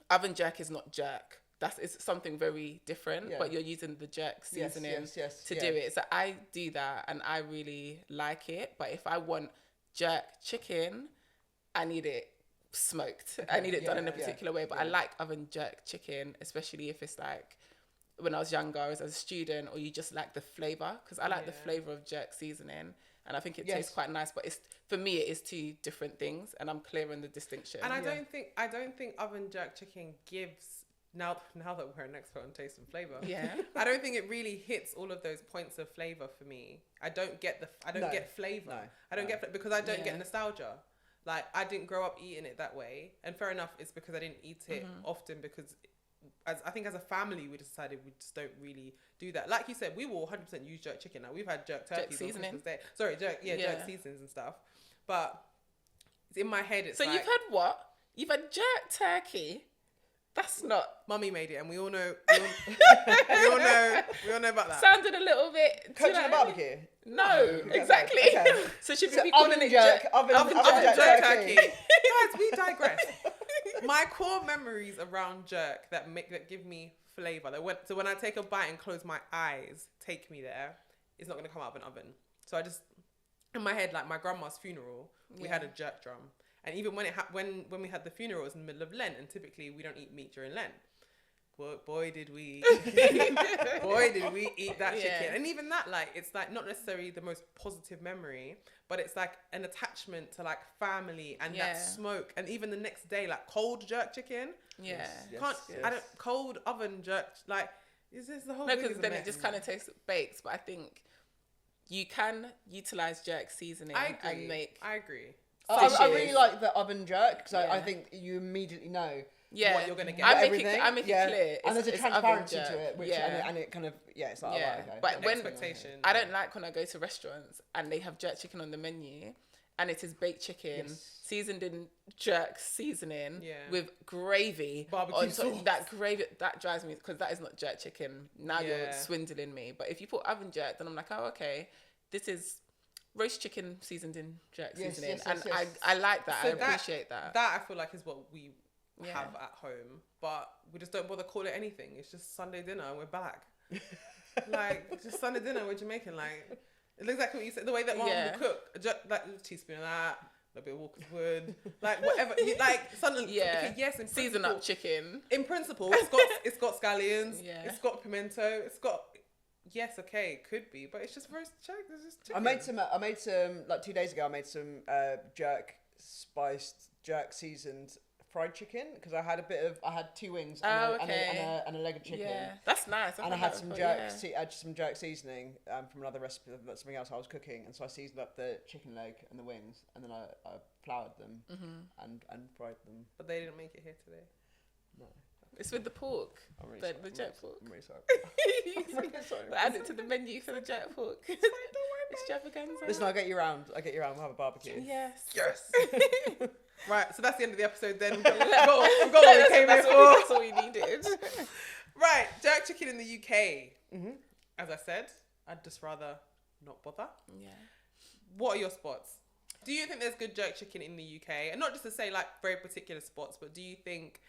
oven jerk is not jerk. It's something very different, but you're using the jerk seasoning to do it. So I do that and I really like it. But if I want jerk chicken, I need it smoked. Okay. I need it done in a particular way. But I like oven jerk chicken, especially if it's like, when I was younger, as a student, or you just like the flavour, because I like the flavour of jerk seasoning, and I think it tastes quite nice. But for me, it is two different things, and I'm clear on the distinction. And I don't think oven jerk chicken gives now that we're an expert on taste and flavor, Yeah. I don't think it really hits all of those points of flavor for me. I don't get flavor. No. I don't get because I don't get Yeah. nostalgia. Like, I didn't grow up eating it that way, and fair enough, it's because I didn't eat it often, because I think as a family we decided we just don't really do that. Like you said, we will 100% use jerk chicken. Now, we've had jerk turkeys on seasoning. Christmas Day. Sorry, jerk seasonings and stuff. But it's in my head. It's So like, you've had what? You've had jerk turkey. That's not. Mummy made it, and we all know. We all know about that. Sounded a little bit. Cooked on a barbecue. No, exactly. Okay. So should we So be calling oven it jerk, jerk? oven Jerk jerk turkey. turkey. Guys, we digress. My core memories around jerk that give me flavour. So when I take a bite and close my eyes, take me there. It's not gonna come out of an oven. So I just, in my head, like my grandma's funeral, we had a jerk drum, and even when when we had the funeral, it was in the middle of Lent, and typically we don't eat meat during Lent. Boy did we eat that chicken. And even that, like, it's like not necessarily the most positive memory, but it's like an attachment to like family and that smoke. And even the next day, like cold jerk chicken. Yeah. I don't cold oven jerk, like, is this the whole No, thing? because is a then it mess. just kind of tastes baked. But I think you can utilize jerk seasoning and make. I agree. I really like the oven jerk because I Yeah. think you immediately know what you're gonna get. I make everything. it clear. And there's a it's oven transparency jerk. to it, which and it kind of it's like Yeah. okay. But when expectation. I don't like when I go to restaurants and they have jerk chicken on the menu, and it is baked chicken seasoned in jerk seasoning with gravy, barbecue sauce. That gravy that drives me, because that is not jerk chicken. Now you're swindling me. But if you put oven jerk, then I'm like, oh okay, this is roast chicken seasoned in jerk seasoning, and I like that. So I appreciate that. That I feel like is what we have at home, but we just don't bother call it anything. It's just Sunday dinner and we're back. Like, just Sunday dinner, we're Jamaican. Like, it's exactly what you said. The way that mom will cook, like a teaspoon of that, a little bit of Walker's wood, like whatever. Suddenly, okay, yes, in season principle, up chicken. In principle, it's got scallions, it's got pimento, it's got. Yes, okay, it could be, but it's just roast chicken. It's just chicken. I made some like 2 days ago. I made some jerk seasoned fried chicken because I had 2 wings and a leg of chicken. Yeah, that's nice. And I had some jerk seasoning from another recipe, that's something else I was cooking, and so I seasoned up the chicken leg and the wings, and then I floured them and fried them. But they didn't make it here today. No. It's with the pork, the jerk pork. I'm really sorry. I'm really sorry. We'll add it to the menu for the jerk pork. Extravaganza. Listen, I'll get you round. We'll have a barbecue. Yes. Right, so that's the end of the episode then. We've got what we came here for. That's all we needed. Right, jerk chicken in the UK. As I said, I'd just rather not bother. Yeah. What are your spots? Do you think there's good jerk chicken in the UK? And not just to say like very particular spots, but do you think...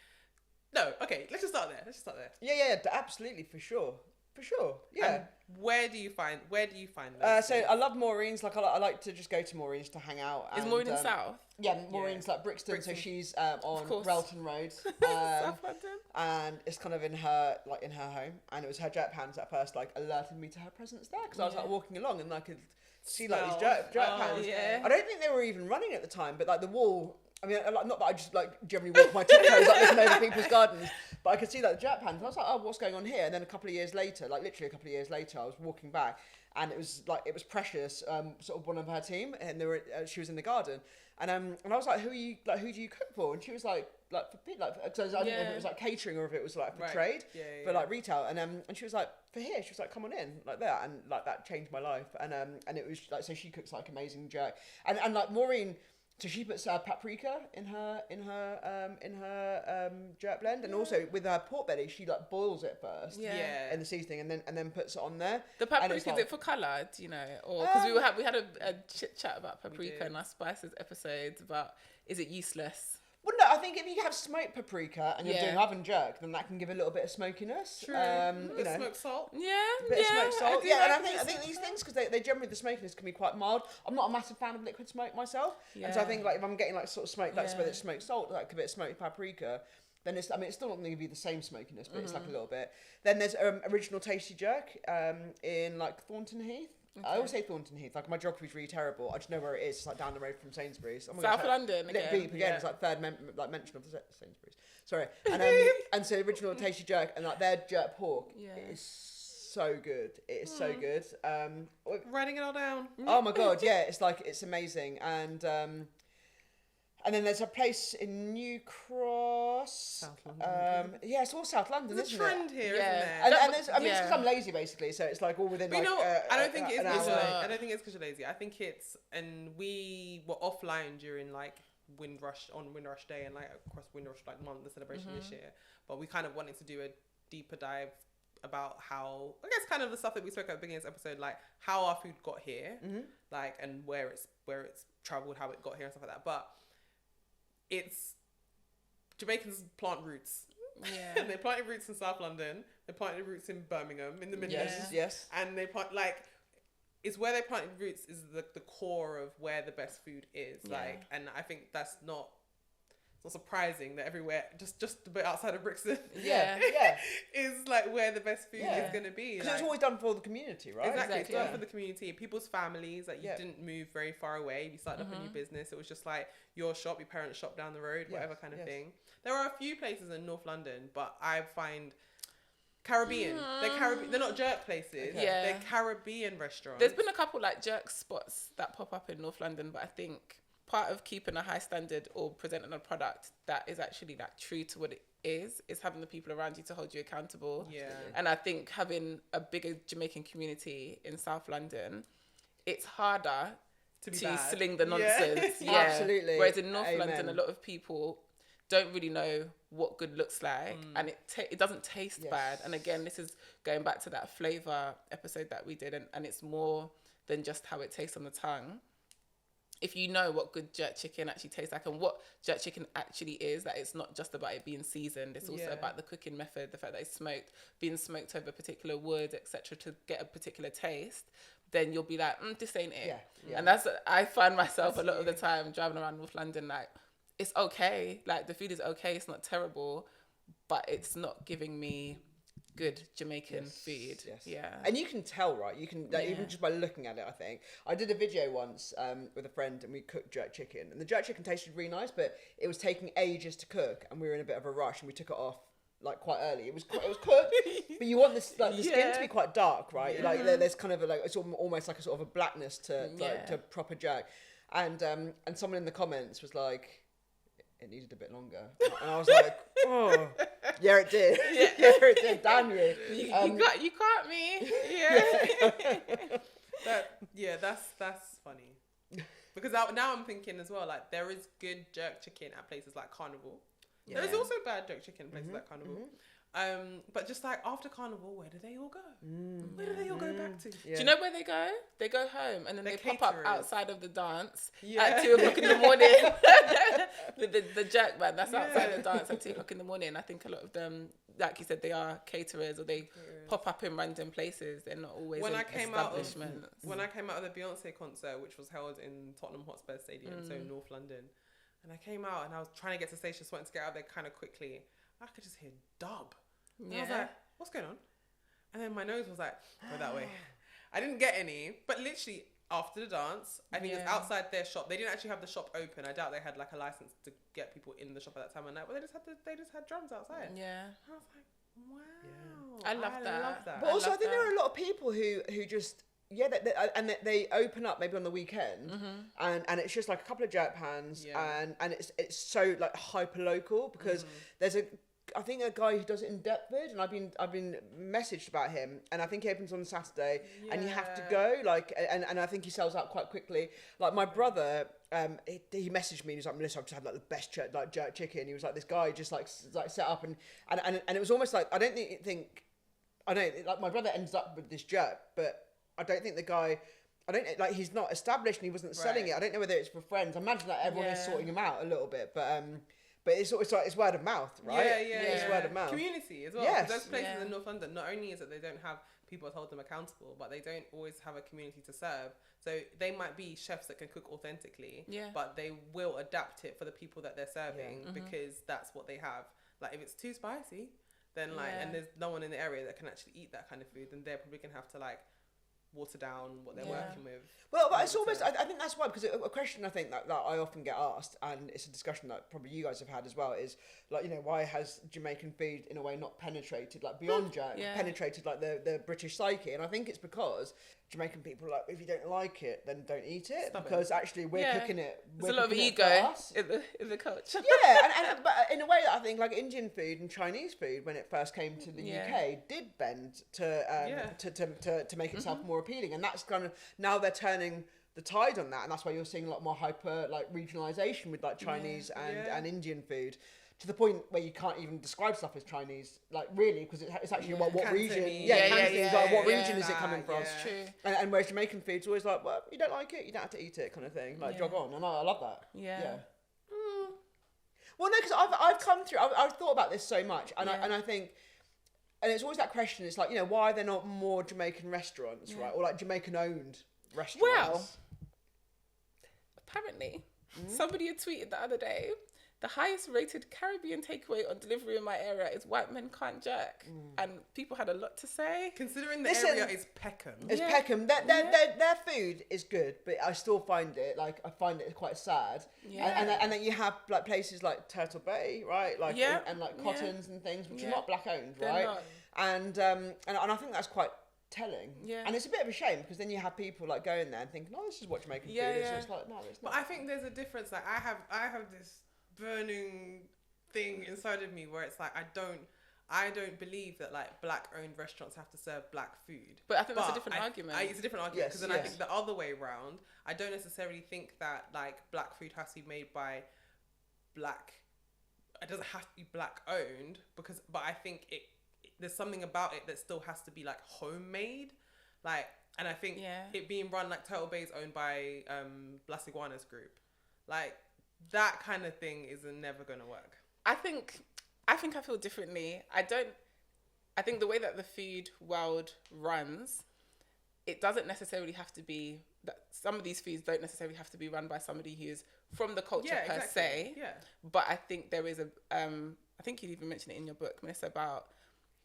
No, okay, let's just start there. Yeah, absolutely, for sure. Yeah. And where do you find those? So I love Maureen's. Like I like to just go to Maureen's to hang out. Is Maureen in South? Yeah, Maureen's like Brixton. So she's on Relton Road, South London. and it's kind of in her home. And it was her jerk pans that first like alerted me to her presence there because I was like walking along and I could see like these jerk pans. Yeah. I don't think they were even running at the time, but like the wall. I mean, not that I just like generally walk my tiptoes like looking over people's gardens, but I could see like the jerk pans. I was like, oh, what's going on here? And then a couple of years later, like literally a couple of years later, I was walking back, and it was Precious, sort of one of her team, and she was in the garden, and I was like, who do you cook for? And she was like for because I didn't know if it was like catering or if it was like for trade, for like retail, and she was like for here, she was like come on in like that, and like that changed my life, and it was like so she cooks like amazing jerk, and like Maureen. So she puts paprika in her jerk blend, and also with her pork belly, she like boils it first, in the seasoning, and then puts it on there. The paprika, is it for colour? Do you know, or because we had a chit chat about paprika in our spices episodes about is it useless? Well, no, I think if you have smoked paprika and you're doing oven jerk, then that can give a little bit of smokiness. True. Smoked salt. A bit of smoked salt. And I think these things, because they generally, the smokiness can be quite mild. I'm not a massive fan of liquid smoke myself. And so I think like if I'm getting like sort of smoked, like whether it's smoked salt, like a bit of smoked paprika, then it's still not going to give you the same smokiness, but it's like a little bit. Then there's Original Tasty Jerk in like Thornton Heath. I always say Thornton Heath. Like, my geography's really terrible. I just know where it is. It's like down the road from Sainsbury's. Oh my South gosh, London Lip again. Beep again. It's like third mention of the Sainsbury's. Sorry. And so original tasty jerk, and like their jerk pork is so good. It is so good. Writing it all down. Oh my god, yeah, it's amazing. And then there's a place in New Cross. South London. Yeah, it's all South London, There's a isn't trend it? here, Yeah. isn't there? And there's, I mean, it's because I'm lazy, basically. So it's like all within. But you like, know, I don't think it's an because hour. I don't think it's because you're lazy. I think it's, and we were offline during like Windrush Day and like across Windrush like month, the celebration this year. But we kind of wanted to do a deeper dive about how, I guess, kind of the stuff that we spoke at the beginning of this episode, like how our food got here, like, and where it's traveled, how it got here and stuff like that. But it's Jamaicans plant roots. Yeah. And they planted roots in South London. They planted roots in Birmingham, in the Midlands. Yes. And they plant, like, it's where they planted roots is the core of where the best food is. Yeah. Like, and I think that's not, it's not surprising that everywhere, just a bit outside of Brixton, Yeah. is like where the best food is going to be. Because Like, it's always done for the community, right? exactly. It's done Yeah. for the community, people's families. Like, you didn't move very far away. You started up a new business. It was just like your shop, your parents' shop down the road, whatever kind of thing. There are a few places in North London, but I find Caribbean. They're not jerk places. Okay. Yeah. They're Caribbean restaurants. There's been a couple like jerk spots that pop up in North London, but I think part of keeping a high standard or presenting a product that is actually like true to what it is having the people around you to hold you accountable. Yeah. And I think having a bigger Jamaican community in South London, it's harder to sling the nonsense. Yeah. Absolutely. Whereas in North Amen. London, a lot of people don't really know what good looks like, and it doesn't taste bad. And again, this is going back to that flavour episode that we did, and it's more than just how it tastes on the tongue. If you know what good jerk chicken actually tastes like and what jerk chicken actually is, that it's not just about it being seasoned, it's also about the cooking method, the fact that it's being smoked over particular wood, etc., to get a particular taste, then you'll be like, this ain't it. Yeah. And I find myself a lot of the time driving around North London, like, it's okay, like the food is okay, it's not terrible, but it's not giving me good Jamaican food. Yeah. And you can tell, right? You can, like, even just by looking at it, I think. I did a video once with a friend and we cooked jerk chicken. And the jerk chicken tasted really nice, but it was taking ages to cook and we were in a bit of a rush and we took it off like quite early. It was cooked, but you want this like the skin to be quite dark, right? Like there's kind of it's almost like a sort of a blackness to to proper jerk. And someone in the comments was like, it needed a bit longer, and I was like, oh, yeah, it did. Yeah, it did. Damn you. You caught me. Yeah. That's funny. Because now I'm thinking as well, like, there is good jerk chicken at places like Carnival. Yeah. There's also bad jerk chicken at places like Carnival. But just like after Carnival, where do they all go? Where do they all go back to? Do you know where they go? They go home and then they pop up outside of the dance Yeah. at 2 o'clock in the morning. the jerk man, that's outside the dance at 2 o'clock in the morning. I think a lot of them, like you said, they are caterers or they pop up in random places. They're not always when in I came out of establishments. when I came out of the Beyonce concert, which was held in Tottenham Hotspur Stadium, so in North London, and I came out and I was trying to get to the station, just wanted to get out there kind of quickly. I could just hear dub. And I was like, what's going on? And then my nose was like, go that way. I didn't get any, but literally after the dance, I think it's outside their shop. They didn't actually have the shop open. I doubt they had like a license to get people in the shop at that time of night, but they just had drums outside. Yeah. And I was like, wow. I love that. But also, I think there are a lot of people who just they open up maybe on the weekend, and it's just like a couple of jerk pans, and it's so like hyper local because there's I think a guy who does it in Deptford, and I've been messaged about him, and I think he opens on Saturday, and you have to go, like, and I think he sells out quite quickly. Like my brother, he messaged me and he was like, Melissa, I've just had like the best jerk chicken. He was like, this guy just like set up and it was almost like, I know like my brother ends up with this jerk, but I don't think the guy, like he's not established and he wasn't selling it. I don't know whether it's for friends. I imagine that everyone is sorting him out a little bit, but it's like it's word of mouth, right? It's word of mouth. Community as well. Yes. Those places in North London, not only is it they don't have people to hold them accountable, but they don't always have a community to serve. So they might be chefs that can cook authentically, but they will adapt it for the people that they're serving because that's what they have. Like if it's too spicy, then and there's no one in the area that can actually eat that kind of food, then they're probably gonna have to like water down what they're Yeah. working with. Well, but it's almost, I think that's why, because a question I think that I often get asked, and it's a discussion that probably you guys have had as well, is like, you know, why has Jamaican food in a way not penetrated, like beyond Jack, penetrated like the British psyche? And I think it's because Jamaican people are like, if you don't like it, then don't eat it, because actually we're cooking it. There's a lot of ego in the culture. Yeah, and but in a way that I think like Indian food and Chinese food, when it first came to the UK, did bend to make itself more appealing, and that's kind of now they're turning the tide on that, and that's why you're seeing a lot more hyper like regionalization with like Chinese and Indian food, to the point where you can't even describe stuff as Chinese, like really, because it's actually what region, what region is it coming from? It's true. And whereas Jamaican food's always like, well, you don't like it, you don't have to eat it, kind of thing, like jog on, and I love that. Yeah. Well, no, because I've come through, I've thought about this so much, and I think, and it's always that question. It's like, you know, why are there not more Jamaican restaurants, right, or like Jamaican-owned restaurants? Well, apparently, somebody had tweeted the other day, the highest rated Caribbean takeaway on delivery in my area is White Men Can't Jerk. And people had a lot to say. Considering the area is Peckham. It's Peckham. Their food is good, but I still find it, like, I find it quite sad. Yeah. And then you have, like, places like Turtle Bay, right? Like, and like Cottons and things, which are not black owned, right? Not. And I think that's quite telling. Yeah. And it's a bit of a shame, because then you have people like going there and thinking, oh, this is what Jamaican food is. And it's like, no, it's not. But I think there's a difference. Like, I have this burning thing inside of me where it's like I don't believe that like black owned restaurants have to serve black food. But I think that's a different argument. It's a different argument, because then I think the other way round, I don't necessarily think that like black food has to be made by black. It doesn't have to be black owned, but I think there's something about it that still has to be like homemade, like. And I think it being run like Turtle Bay is owned by Las Iguanas Group, like. That kind of thing is never going to work. I think I feel differently. I think the way that the food world runs, it doesn't necessarily have to be that some of these foods don't necessarily have to be run by somebody who's from the culture per se. Yeah. But I think there is I think you even mentioned it in your book, Melissa, about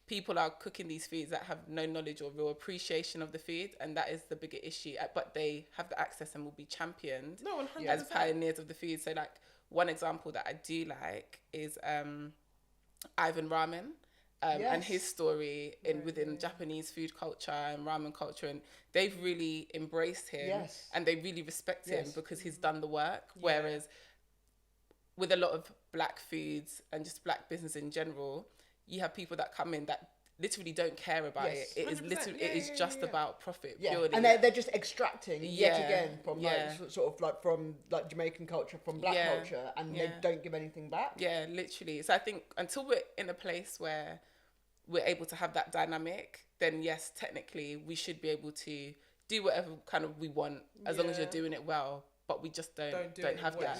people are cooking these foods that have no knowledge or real appreciation of the food, and that is the bigger issue. But they have the access and will be championed as pioneers of the food. So, like, one example that I do like is Ivan Ramen and his story within Japanese food culture and ramen culture, and they've really embraced him and they really respect him because he's done the work. Whereas with a lot of black foods and just black business in general, you have people that come in that literally don't care about it. It is literally it is just about profit purely. And they're just extracting yet again from like sort of like from like Jamaican culture, from black culture, and they don't give anything back. Yeah, literally. So I think until we're in a place where we're able to have that dynamic, then yes, technically we should be able to do whatever kind of we want as long as you're doing it well. But we just don't have that.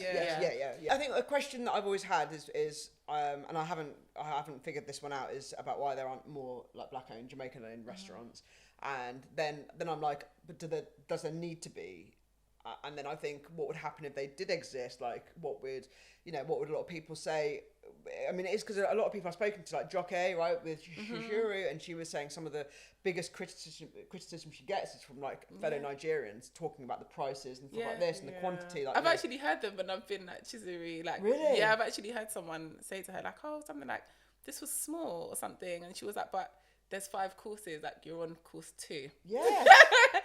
I think a question that I've always had is and I haven't figured this one out, is about why there aren't more like black owned, Jamaican owned restaurants. And then I'm like, but does there need to be? And then I think, what would happen if they did exist? Like, what would a lot of people say? I mean, it's because a lot of people I've spoken to, like Joke, right, with Shishuru, and she was saying some of the biggest criticism she gets is from like fellow Nigerians talking about the prices and stuff like this and the quantity. Like, I've actually heard them when I've been at Chisuri. Like, really? Yeah, I've actually heard someone say to her like, oh, something like, this was small or something, and she was like, but there's 5 courses, like you're on course 2. Yeah,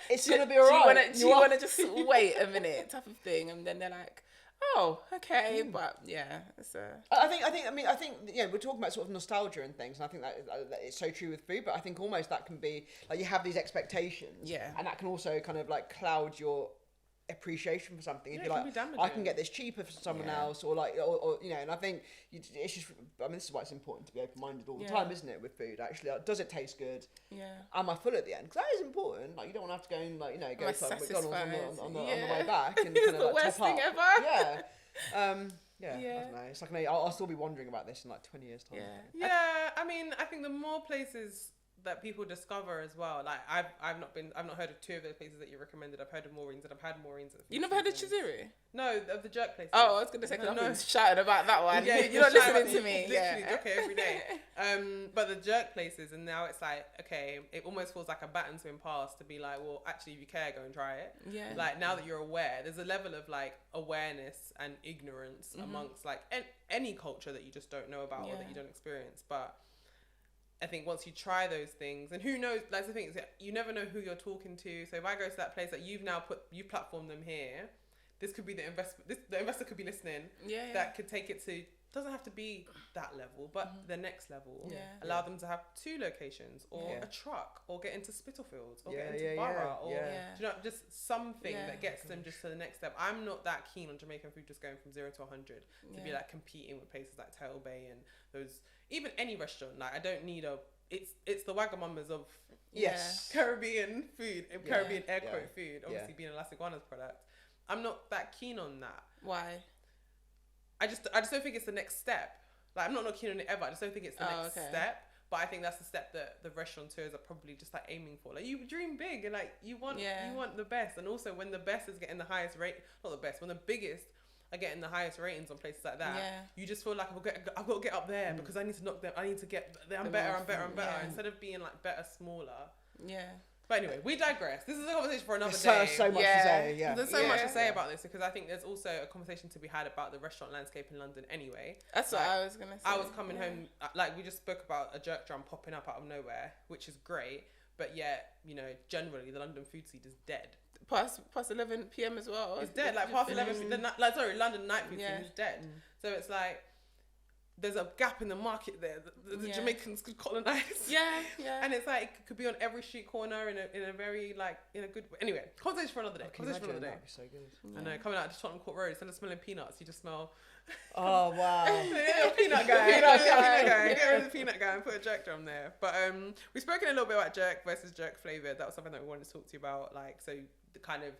it's gonna be alright. Do you wanna just wait a minute, type of thing, and then they're like, oh, okay, but it's I think we're talking about sort of nostalgia and things, and I think that it's so true with food. But I think almost that can be like you have these expectations, and that can also kind of like cloud your appreciation for something. If you're like, I can get this cheaper for someone else, or like, or and I think it's just. I mean, this is why it's important to be open-minded all the time, isn't it? With food, actually, like, does it taste good? Yeah. Am I full at the end? Because that is important. Like, you don't want to have to go and like go to like, McDonald's on the way back and kind of like worst top thing up. ever. I don't know. It's like I'll still be wondering about this in like 20 years time. I mean, I think the more places that people discover as well. Like I've not heard of 2 of those places that you recommended. I've heard of Maureen's, and I've had Maureen's. You never heard of Chizuru? No, of the jerk places. Oh, I was gonna say, no, I've been shouting about that one. Yeah, you're not listening to me. Literally, okay, every day. But the jerk places, and now it's like, okay, it almost feels like a baton's been passed to be like, well, actually, if you care, go and try it. Yeah. Like now that you're aware, there's a level of like awareness and ignorance amongst like any culture that you just don't know about or that you don't experience. But I think once you try those things, and who knows, that's the thing, is that you never know who you're talking to. So if I go to that place that you've platformed them here, this could be the investor could be listening. Yeah. That could take it to, doesn't have to be that level, but the next level. Yeah. Allow them to have 2 locations, or a truck, or get into Spitalfields, or get into Borough, or do you know, just something that gets them just to the next step. I'm not that keen on Jamaican food just going from 0 to 100 to be like competing with places like Turtle Bay and those, even any restaurant. Like I don't need it's the Wagamamas of Caribbean food, Caribbean air quote food, obviously being Elastic Wana's product. I'm not that keen on that. Why? I just don't think it's the next step. Like I'm not keen on it ever. I just don't think it's the next step. But I think that's the step that the restaurateurs are probably just like aiming for. Like you dream big and like you want the best. And also when the best is getting the highest rate, not the best, when the biggest are getting the highest ratings on places like that, you just feel like I've got to get up there because I need to knock them. I need to get. I'm better instead of being like better, smaller. Yeah. But anyway, we digress. This is a conversation for another There's day. so much to say. Yeah. There's so much to say about this because I think there's also a conversation to be had about the restaurant landscape in London anyway. That's what I was going to say. I was coming home, like we just spoke about a jerk drum popping up out of nowhere, which is great. But yet, you know, generally the London food scene is dead. Past 11 p.m. as well. It's dead. Like past 11, London night food scene is dead. So it's like, there's a gap in the market there. The Jamaicans could colonize. Yeah. And it's like, it could be on every street corner in a very, like, in a good way. Anyway, conversation for another day. That'd be so good. I know, coming out to Tottenham Court Road, instead of smelling peanuts, you just smell... Oh, wow. Peanut guy. Get rid of the peanut guy and put a jerk drum there. But we've spoken a little bit about jerk versus jerk flavoured. That was something that we wanted to talk to you about. Like, so the kind of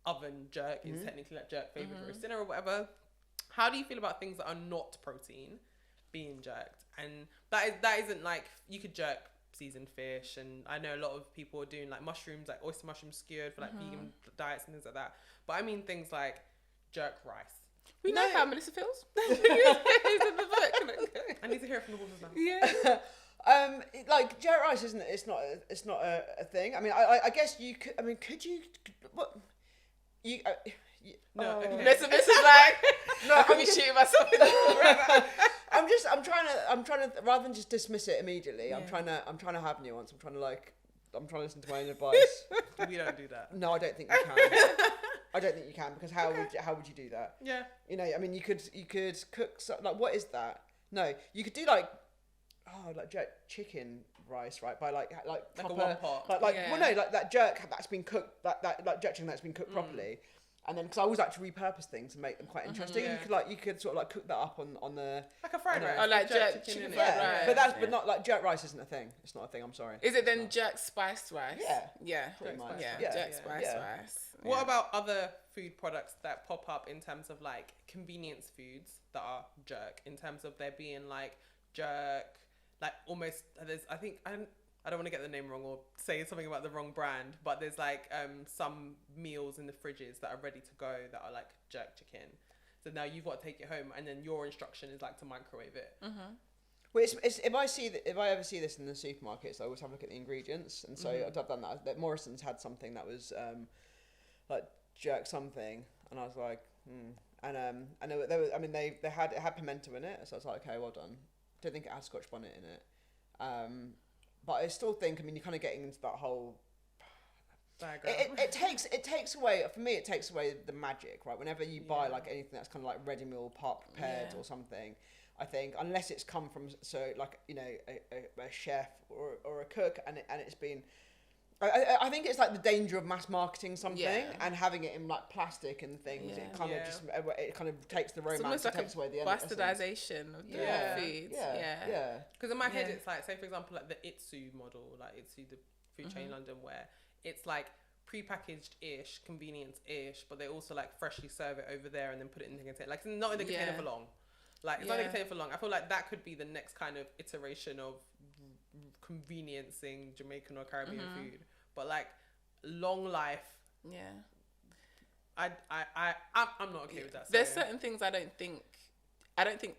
oven jerk is technically like jerk flavoured roast dinner or whatever. How do you feel about things that are not protein being jerked? And that isn't like, you could jerk seasoned fish, and I know a lot of people are doing like mushrooms, like oyster mushrooms skewered for like vegan diets and things like that. But I mean things like jerk rice. We know how Melissa feels. It's in the book. I need to hear it from the horses now. Yeah. Like jerk rice isn't. It's not a thing. I mean, I guess you could. I mean, could you? What? You. No. Okay. Melissa is like, no, I could be shooting myself in the foot. I'm trying to rather than just dismiss it immediately. I'm trying to have nuance. I'm trying to listen to my own advice. We don't do that. No, I don't think you can. I don't think you can, because how would you do that? Yeah. You know, I mean, you could cook like, what is that? No, you could do like jerk chicken rice, right? By like proper, a one pot. well, no, like that jerk that's been cooked, that like jerk chicken that's been cooked properly. And then, because I always like to repurpose things and make them quite interesting, you could sort of like cook that up on the like a fried rice. Oh, like jerk chicken fried rice. But not like jerk rice isn't a thing. It's not a thing. I'm sorry. Is it then jerk spiced rice? Yeah. Pretty much. Jerk spiced rice. What about other food products that pop up in terms of like convenience foods that are jerk, in terms of there being like jerk, like almost, I don't want to get the name wrong or say something about the wrong brand, but there's like some meals in the fridges that are ready to go that are like jerk chicken. So now you've got to take it home, and then your instruction is like to microwave it. Well, it's if I ever see this in the supermarkets, I always have a look at the ingredients, and so I've done that. That Morrison's had something that was like jerk something, and I was like, and they had pimento in it, so I was like, okay, well done. Don't think it had Scotch bonnet in it, but I still think, I mean, you're kind of getting into that whole diagram. It takes away, for me, it takes away the magic, right? Whenever you buy like anything that's kind of like ready meal, part prepared or something, I think, unless it's come from a chef or a cook, and it's been, I think it's like the danger of mass marketing something and having it in like plastic and things. It kind of takes the romance, it takes away the bastardization of the foods. Because in my head, it's like, say for example, like the Itsu model, like Itsu, the food chain in London, where it's like prepackaged-ish, convenience-ish, but they also like freshly serve it over there and then put it in the container. Like, it's not in the container for long. Like, it's not in the container for long. I feel like that could be the next kind of iteration of conveniencing Jamaican or Caribbean food, but like long life. Yeah. I'm not okay with that. There's certain things I don't think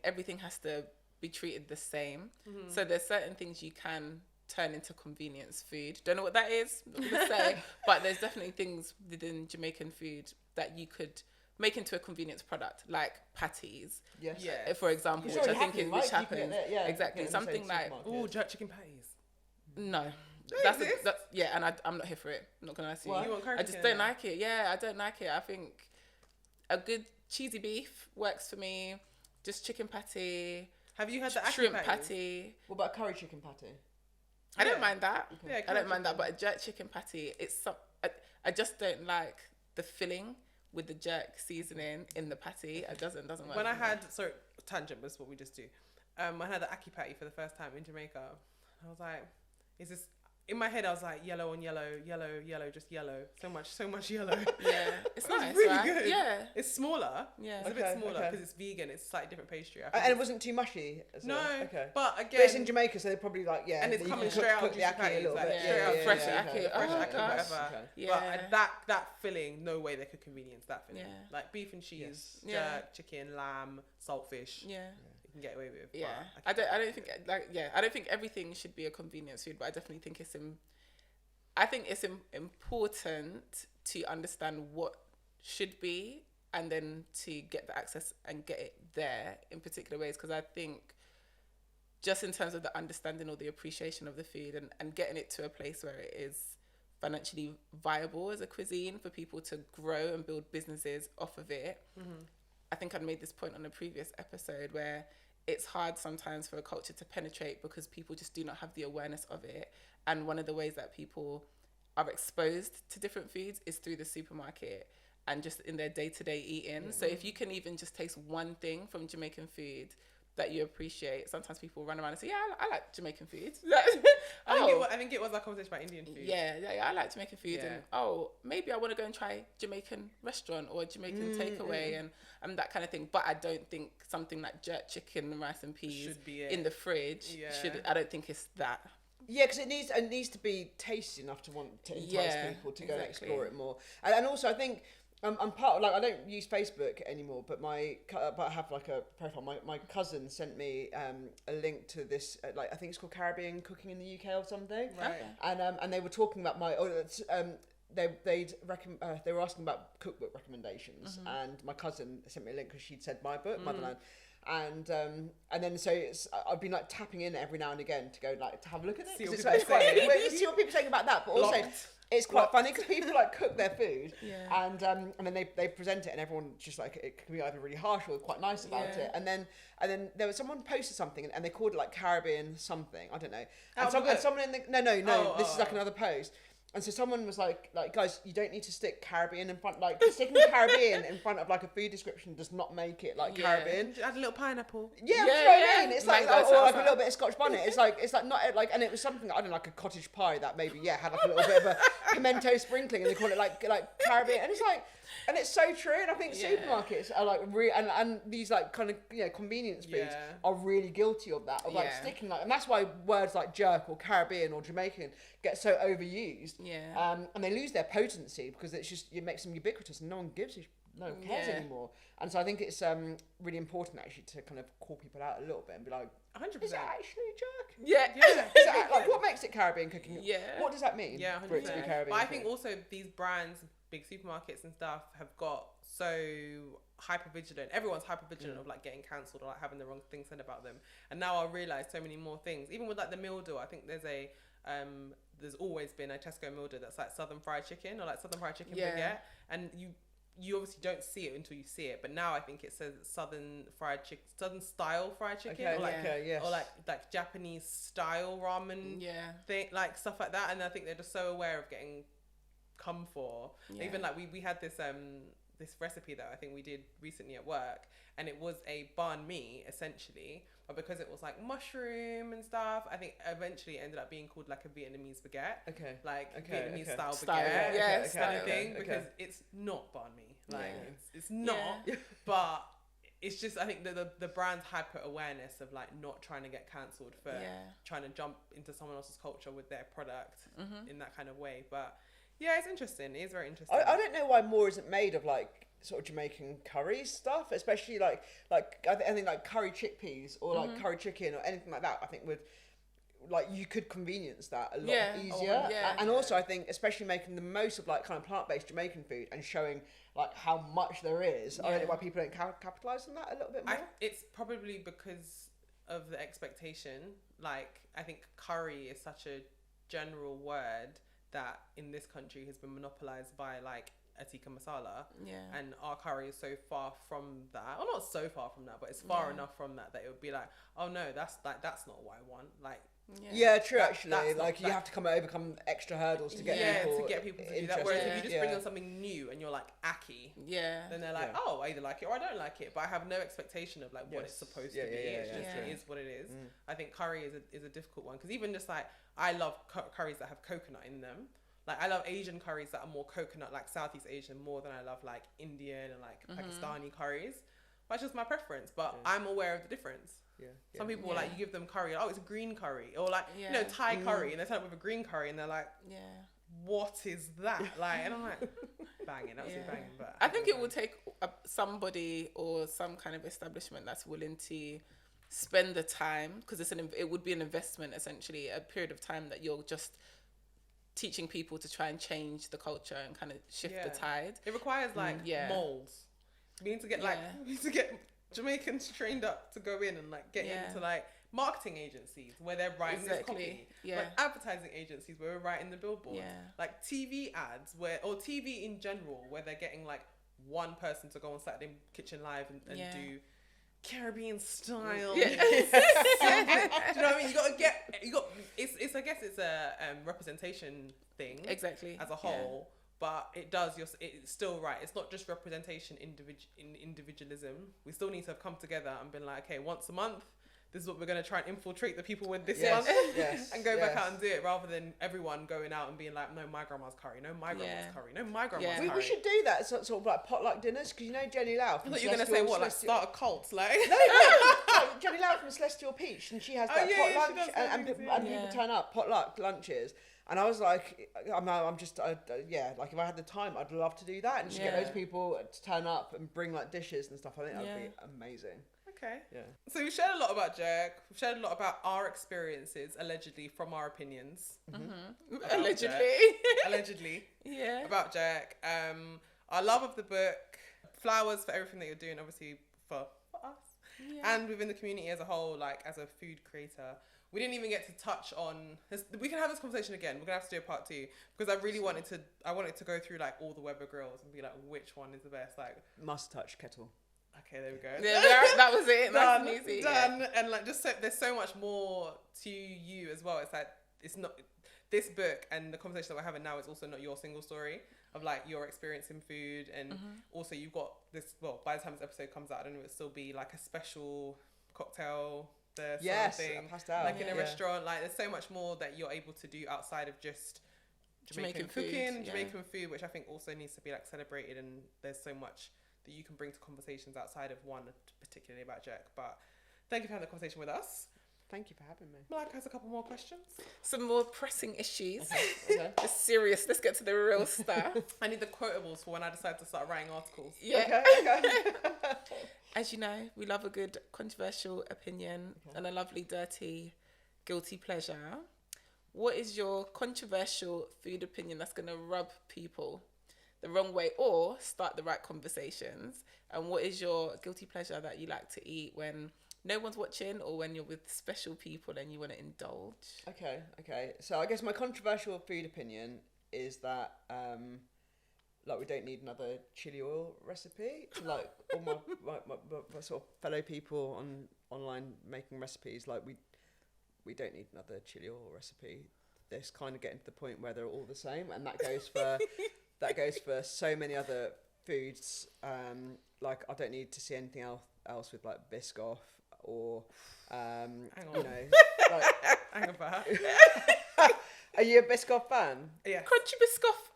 everything has to be treated the same. So there's certain things you can turn into convenience food. Don't know what that is, not gonna say, but there's definitely things within Jamaican food that you could make into a convenience product, like patties. Yes. Yeah. For example, It's which I already think happening, which right? You can happens. get it, yeah, Exactly. you can Something get it in like supermarkets. jerk chicken patties. no. Exist? That's yeah, and I'm not here for it. I'm not gonna lie to you. Why? You want curry I just chicken don't in like it. Yeah, I don't like it. I think a good cheesy beef works for me. Just chicken patty, Have you had the ackee shrimp patties? patty. What about curry chicken patty? I don't Yeah. mind that. Yeah, I curry don't mind that, chicken. but a jerk chicken patty, I just don't like the filling with the jerk seasoning in the patty. It doesn't work. When I for me. had, sorry, tangent, but it's what we just do. I had the ackee patty for the first time in Jamaica. I was like, is this, in my head I was like, yellow on yellow, yellow, just yellow. So much yellow. Yeah, it's It was nice, really right? good. Yeah, It's smaller. yeah. It's a bit Okay, smaller okay. because it's vegan. It's slightly different pastry. I think And it it's- wasn't too mushy. No, Okay. but But again, it's in Jamaica, so they're probably like, yeah. and it's you coming can straight out cook of the juicy ackee a patties, little like bit. straight out fresh fresh ackee. fresh Oh, ackee, gosh. whatever. Okay. Yeah. But that filling, no way they could convenience that filling. Yeah. Like beef and cheese, Yes. Yeah. jerk, chicken, lamb, saltfish. Yeah. You can get away with. but Yeah, I I don't think I don't think everything should be a convenience food, but I definitely think it's important to understand what should be, and then to get the access and get it there in particular ways. Because I think just in terms of the understanding or the appreciation of the food, and getting it to a place where it is financially viable as a cuisine for people to grow and build businesses off of it. I think I made this point on a previous episode where it's hard sometimes for a culture to penetrate because people just do not have the awareness of it. And one of the ways that people are exposed to different foods is through the supermarket and just in their day-to-day eating. So if you can even just taste one thing from Jamaican food that you appreciate, sometimes people run around and say, yeah, I like Jamaican food. I think it was like a conversation about Indian food. Yeah, I like Jamaican food, Yeah. and maybe I want to go and try Jamaican restaurant or Jamaican takeaway and that kind of thing. But I don't think something like jerk chicken, rice and peas Should be it. in the fridge Yeah. I don't think it's that. Yeah, because it needs to be tasty enough to want to entice Yeah, people to go and exactly. explore it more. And also, I think I'm part of, like, I don't use Facebook anymore, but but I have like a profile. My cousin sent me a link to this, like, I think it's called Caribbean Cooking in the UK or something. Right. Okay. And they were talking about they were asking about cookbook recommendations, and my cousin sent me a link because she'd said my book, Motherland. And then so I've been like tapping in every now and again to go like to have a look at it. See 'Cause what it's people quite, say. see what people are saying about that, but also Blocked. it's quite funny because people like cook their food, Yeah. and then they present it, and everyone just like, it can be either really harsh or quite nice about Yeah. it. And then there was someone posted something, and they called it like Caribbean something, I don't know. Out And, of the book? someone in the no, this is like oh. another post. And so someone was like, guys, you don't need to stick Caribbean in front, like sticking Caribbean in front of like a food description does not make it like Yeah. Caribbean. Add a little pineapple. Yeah, Yeah, that's what yeah. I mean. It's like, Mango or like a salsa. little bit of Scotch bonnet. It's like not like, and it was something, I don't know, like a cottage pie that maybe had like a little bit of a pimento sprinkling, and they call it like Caribbean, and it's like, and it's so true. And I think Yeah. supermarkets are like and these like kind of convenience foods Yeah. are really guilty of that, of like Yeah. sticking like, and that's why words like jerk or Caribbean or Jamaican get so overused. Yeah. And they lose their potency because it makes them ubiquitous, and no one cares Yeah. anymore. And so I think it's really important actually to kind of call people out a little bit and be like, 100%. is it actually jerk? Yeah. Yeah. Is that, like, what makes it Caribbean cooking? Yeah. What does that mean? Yeah, for it to be 100%. Caribbean. But I think cooking? also these brands, big supermarkets and stuff, have got so hyper vigilant. Everyone's hyper vigilant of like getting cancelled or like having the wrong thing said about them. And now I realise so many more things. Even with like the meal deal, I think there's always been a Tesco meal deal that's like Southern fried chicken or like Southern fried chicken Yeah. baguette, and you obviously don't see it until you see it. But now I think it says Southern style fried chicken, Okay, or like yes. or like Japanese style ramen Yeah. thing, like stuff like that. And I think they're just so aware of getting come for. Yeah. Even like we had this this recipe that I think we did recently at work, and it was a banh mi essentially, but because it was like mushroom and stuff, I think eventually it ended up being called like a Vietnamese baguette, Okay. like Okay, Vietnamese okay. style Style, baguette, yeah, kind style, of thing, okay. because it's not banh mi, like Yeah. it's not, Yeah. but it's just, I think the brand's hyper awareness of like not trying to get cancelled for trying to jump into someone else's culture with their product in that kind of way. But yeah, it's interesting. It is very interesting. I don't know why more isn't made of like sort of Jamaican curry stuff, especially like I think like curry chickpeas or like curry chicken or anything like that. I think would like you could convenience that a lot easier. And also I think especially making the most of like kind of plant-based Jamaican food and showing like how much there is. I don't know why people don't capitalise on that a little bit more. It's probably because of the expectation. Like I think curry is such a general word that in this country has been monopolised by like a tikka masala, and our curry is so far from that, or not so far from that, but it's far enough from that it would be like, oh no, that's not what I want. Like, true. Actually, like you have to overcome extra hurdles to get people to do that. Whereas if you just bring on something new and you're like ackee, then they're like, oh, I either like it or I don't like it, but I have no expectation of like what it's supposed to be. It is what it is. I think curry is a difficult one because even just like I love curries that have coconut in them. Like I love Asian curries that are more coconut, like Southeast Asian, more than I love like Indian and like Pakistani curries. That's just my preference, but I'm aware of the difference. Some people are like, you give them curry, oh, it's a green curry, or like you know Thai curry, and they turn up with a green curry, and they're like, what is that? Like, and I'm like, banging, absolutely banging. But I think it will take somebody or some kind of establishment that's willing to spend the time, because it would be an investment essentially, a period of time that you're just teaching people to try and change the culture and kind of shift the tide. It requires like molds. We need to get Jamaicans trained up to go in and like get into like marketing agencies where they're writing this copy, like advertising agencies where we're writing the billboard, like TV ads or TV in general where they're getting like one person to go on Saturday Kitchen Live and do Caribbean style. Do you know what I mean? I guess it's a representation thing. Exactly. As a whole. But it's still right. It's not just representation in individualism. We still need to have come together and been like, okay, once a month, this is what we're going to try and infiltrate the people with this month and go back out and do it, rather than everyone going out and being like, no, my grandma's curry, no, my grandma's curry, no, my grandma's curry. We should do that, sort of like potluck dinners, because you know Jenny Lau. I thought you were going to say what, like start a cult, like? No, Jenny Lau from Celestial Peach, and she has that pot lunch, and people turn up, potluck lunches. And I was like, I'm just, like if I had the time, I'd love to do that and just get those people to turn up and bring like dishes and stuff. I think that would be amazing. Okay. Yeah. So we've shared a lot about Jerk. We've shared a lot about our experiences, allegedly, from our opinions. Allegedly. Yeah. About Jerk. Our love of the book. Flowers for everything that you're doing, obviously, for us. Yeah. And within the community as a whole, like, as a food creator. We didn't even get to touch on this. We can have this conversation again. We're gonna have to do a part 2 because I really wanted to go through like all the Weber grills and be like, which one is the best? Like must touch kettle. Okay, there we go. Yeah, that was it. Done, nice and easy. Done. Yeah. And like there's so much more to you as well. It's like it's not this book and the conversation that we're having now is also not your single story of like your experience in food, and also you've got this. Well, by the time this episode comes out, I don't know, it'll still be like a special cocktail. Thing, like in a restaurant. Like there's so much more that you're able to do outside of just Jamaican cooking, Jamaican food, which I think also needs to be like celebrated. And there's so much that you can bring to conversations outside of one, particularly about Jerk. But thank you for having the conversation with us. Thank you for having me. Malika has a couple more questions. Some more pressing issues. Okay. Just serious. Let's get to the real stuff. I need the quotables for when I decide to start writing articles. Yeah. Okay. As you know, we love a good controversial opinion and a lovely, dirty, guilty pleasure. What is your controversial food opinion that's going to rub people the wrong way or start the right conversations? And what is your guilty pleasure that you like to eat when no one's watching or when you're with special people and you want to indulge? Okay. So I guess my controversial food opinion is that like we don't need another chili oil recipe. Like all my sort of fellow people online making recipes, like we don't need another chili oil recipe. It's kind of getting to the point where they're all the same, and that goes for so many other foods. Like I don't need to see anything else with like Biscoff or hang on. You know, like, hang about. Are you a Biscoff fan? Yeah. Crunchy Biscoff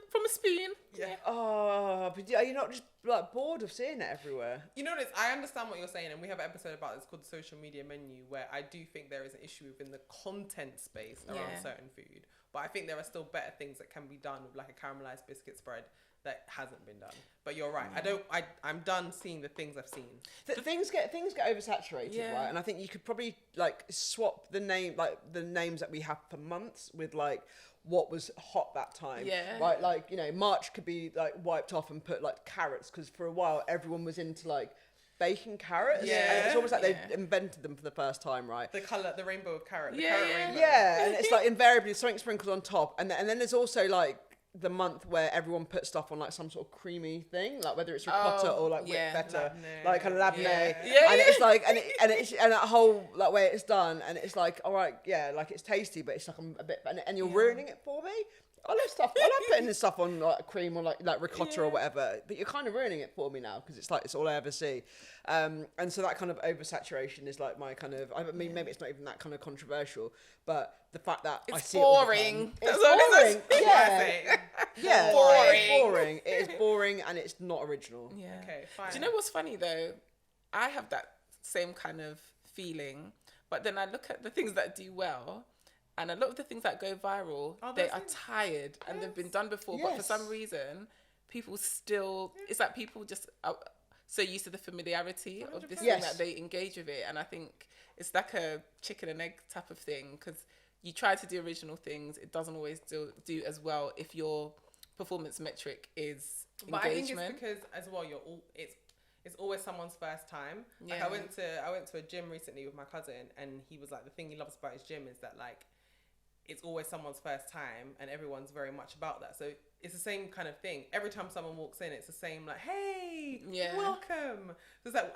from a spoon. Yeah. Oh, but are you not just like bored of seeing it everywhere? You know this. I understand what you're saying, and we have an episode about this called the social media menu, where I do think there is an issue within the content space around certain food. But I think there are still better things that can be done with like a caramelized biscuit spread that hasn't been done. But you're right. I'm done seeing the things I've seen. Things get oversaturated, right? And I think you could probably like swap the names that we have for months with like what was hot that time. Yeah. Right, like, you know, March could be like wiped off and put like carrots, because for a while everyone was into like baking carrots. Yeah. And it's almost like they invented them for the first time, right? The colour, the rainbow of carrot. The Yeah, carrot yeah. rainbow. Yeah, and it's like invariably something sprinkled on top, and then there's also like the month where everyone puts stuff on like some sort of creamy thing, like whether it's ricotta or like whipped feta, Labneh. like kind of labneh, Yeah, and yeah. it's like and that whole like way it's done, and it's like, all right, yeah, like it's tasty, but it's like a bit, and you're ruining it for me. I love stuff. I love putting this stuff on like cream or like ricotta or whatever, but you're kind of ruining it for me now, because it's like it's all I ever see, and so that kind of oversaturation is like my kind of. I mean, maybe it's not even that kind of controversial, but the fact that I see boring. it all the time, it's boring. That's what I say. Yeah, Boring. it's boring. It is boring, and it's not original. Yeah. Okay, fine. Do you know what's funny though? I have that same kind of feeling, but then I look at the things that do well, and a lot of the things that go viral, they are tired and they've been done before, but for some reason, people still, it's like people just are so used to the familiarity of this thing that they engage with it. And I think it's like a chicken and egg type of thing, because you try to do original things, it doesn't always do as well if your performance metric is engagement. But I think it's because as well it's always someone's first time. Like Yeah. I went to a gym recently with my cousin, and he was like, the thing he loves about his gym is that like it's always someone's first time, and everyone's very much about that. So it's the same kind of thing. Every time someone walks in, it's the same like, hey, welcome. So it's like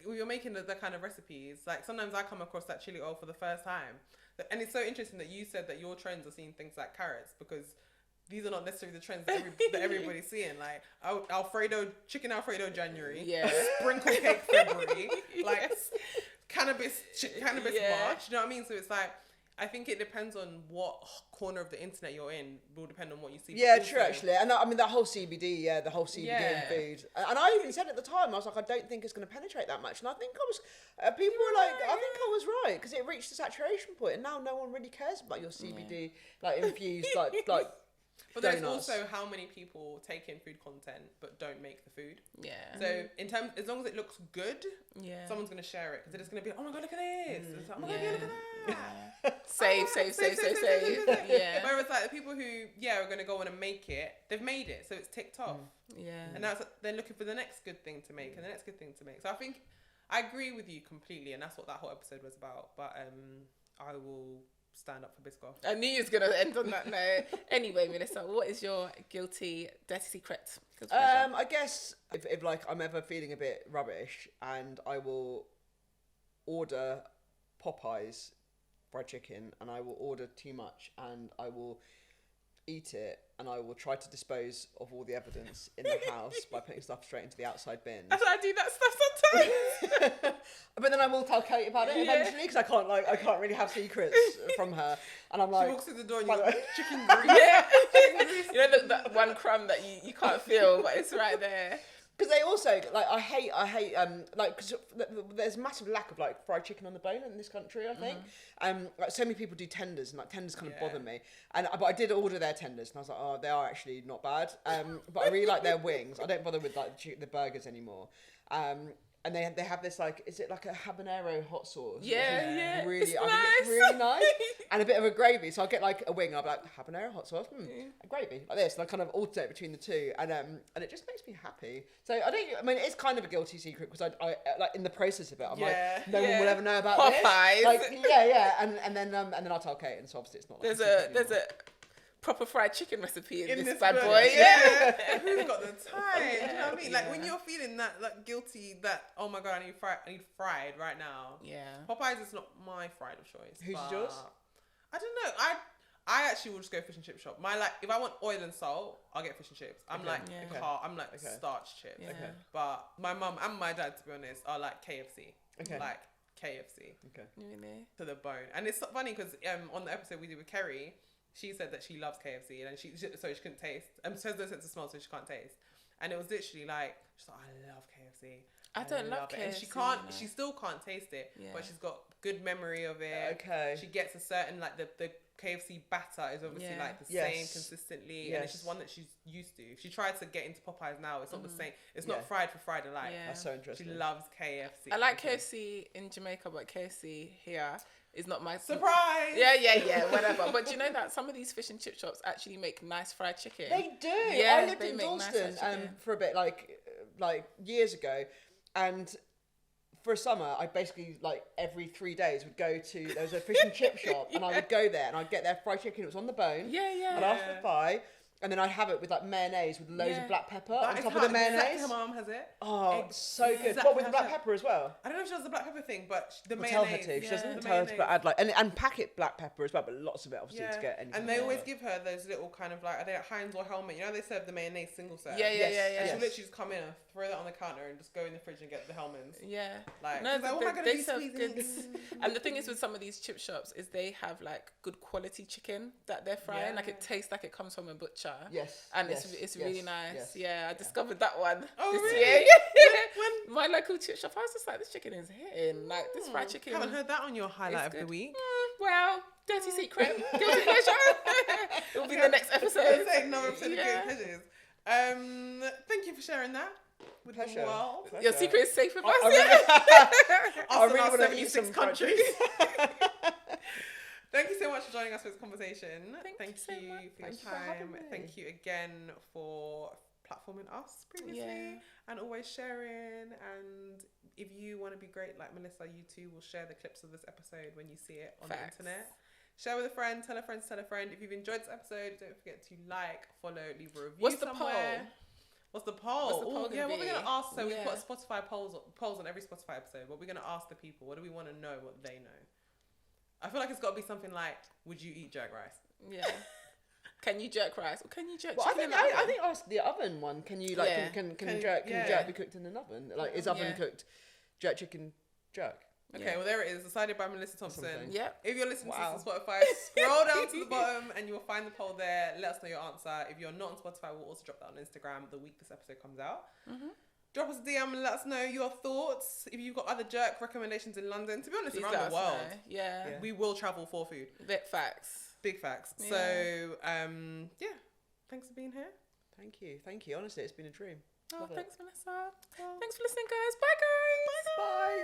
when you're making the kind of recipes, like sometimes I come across that chili oil for the first time. And it's so interesting that you said that your trends are seeing things like carrots, because these are not necessarily the trends that everybody's seeing. Like chicken Alfredo January, sprinkle cake February, like cannabis March. You know what I mean? So it's like, I think it depends on what corner of the internet you're in. Will depend on what you see. Yeah, true, actually. And I mean, that whole CBD, the whole CBD in food. And I even said at the time, I was like, I don't think it's going to penetrate that much. And I think people were like, I think I was right, because it reached a saturation point, and now no one really cares about your CBD, like infused, like. But there's also how many people take in food content but don't make the food. Yeah. So as long as it looks good, someone's gonna share it, because it's gonna be like, oh my god, look at this. It's like, oh my god, look at that. Save. Yeah. Whereas like the people who are gonna go on and make it, they've made it, so it's ticked off. Yeah. And now they're looking for the next good thing to make and the next good thing to make. So I think I agree with you completely, and that's what that whole episode was about. But I will stand up for Biscoff. I knew you was gonna end on that note. Anyway, Melissa, what is your guilty dirty secret? I guess if like I'm ever feeling a bit rubbish, and I will order Popeyes fried chicken, and I will order too much, and I will eat it, and I will try to dispose of all the evidence in the house by putting stuff straight into the outside bin. That's how I do that stuff sometimes. But then I will tell Kate about it eventually, because I can't really have secrets from her. And I'm like, she walks through the door and you're chicken grease. You know that one crumb that you can't feel, but it's right there. Because they also like I hate like, because there's a massive lack of like fried chicken on the bone in this country, I think. Like so many people do tenders, and like tenders kind of bother me. But I did order their tenders, and I was like, oh, they are actually not bad. But I really like their wings. I don't bother with like the burgers anymore. And they have this like, is it like a habanero hot sauce? Yeah. Really, It's I think nice. it's really nice. And a bit of a gravy. So I'll get like a wing, I'll be like, habanero hot sauce, a gravy, like this. And I kind of alternate between the two. And it just makes me happy. So it's kind of a guilty secret, because I like in the process of it, I'm like, no one will ever know about Popeyes. this. Like, and then I'll tell Kate, and so obviously it's not like There's a proper fried chicken recipe in this this bad book. boy. Who's got the time? Do you know what I mean? Like when you're feeling that guilty, that oh my god, I need fried right now. Yeah. Popeyes is not my fried of choice. Who's yours? I don't know. I actually will just go fish and chip shop. If I want oil and salt, I'll get fish and chips. I'm starch chips. Yeah. Okay. But my mum and my dad, to be honest, are like KFC. Okay. Like KFC. Okay. Really? To the bone. And it's funny because on the episode we did with Kerry, she said that she loves KFC and she couldn't taste. She has no sense of smell, so she can't taste. And it was literally like, she's like, I love KFC. I don't love KFC. And she can't, she still can't taste it, but she's got good memory of it. Okay. She gets a certain, like, the KFC batter is obviously like the same consistently, and it's just one that she's used to. If she tried to get into Popeyes now, it's not the same. It's not fried for fried alike. That's so interesting. She loves KFC. I like KFC in Jamaica, but KFC here is not my surprise. Yeah, whatever. But do you know that some of these fish and chip shops actually make nice fried chicken? They do. Yeah, I lived in Dalston for a bit, like years ago, and for a summer, I basically, like, every 3 days would go to, there was a fish and chip shop, and I would go there, and I'd get their fried chicken. It was on the bone. I'd ask for pie, and then I'd have it with, like, mayonnaise with loads of black pepper on top of the mayonnaise. Exactly how my mum has it. Oh, it's so good. What, with the black pepper as well? I don't know if she does the black pepper thing, but mayonnaise. Tell her to. She doesn't tell her to, but add, like, and packet black pepper as well, but lots of it, obviously, to get anything. And they always give her those little kind of, like, are they like Heinz or Helmet? You know, they serve the mayonnaise single serve. Yeah. And she'll literally just come in and throw that on the counter and just go in the fridge and get the Hellmann's. Yeah. Like, no, they serve good. And the thing is with some of these chip shops is they have, like, good quality chicken that they're frying. Like, it tastes like it comes from a butcher. Yes. And it's really nice. Yeah, I discovered that one this really? year. When my local chip shop, I was just like, this chicken is hitting. Like, this fried chicken. Haven't heard that on your highlight of the week. Well, dirty secret, guilty pleasure. It will be the next episode. Another episode of Guilty Pleasures. Thank you for sharing that with the world. Your secret is safe with us. I really want to eat some countries. Thank you so much for joining us for this conversation. Thank you for your time. Thank you again for platforming us previously and always sharing. And if you want to be great like Melissa, you too will share the clips of this episode when you see it on the internet. Share with a friend, tell a friend to tell a friend. If you've enjoyed this episode, don't forget to like, follow, leave a review. What's somewhere. What's the poll? What we're going to ask. So we've put Spotify polls on every Spotify episode. What we're going to ask the people. What do we want to know? What they know? I feel like it's got to be something like, would you eat jerk rice? Yeah. Can you jerk rice? Or can you jerk I chicken think ask the oven one. Can you, like, can jerk be cooked in an oven? Like, is oven cooked jerk chicken jerk? Okay, well, there it is. Decided by Melissa Thompson. Yep. If you're listening to this on Spotify, scroll down to the bottom and you'll find the poll there. Let us know your answer. If you're not on Spotify, we'll also drop that on Instagram the week this episode comes out. Drop us a DM and let us know your thoughts. If you've got other jerk recommendations in London, to be honest, around the world, we will travel for food. Big facts. So, thanks for being here. Thank you. Honestly, it's been a dream. Oh, thanks, Vanessa. Thanks for listening, guys. Bye, guys. Bye.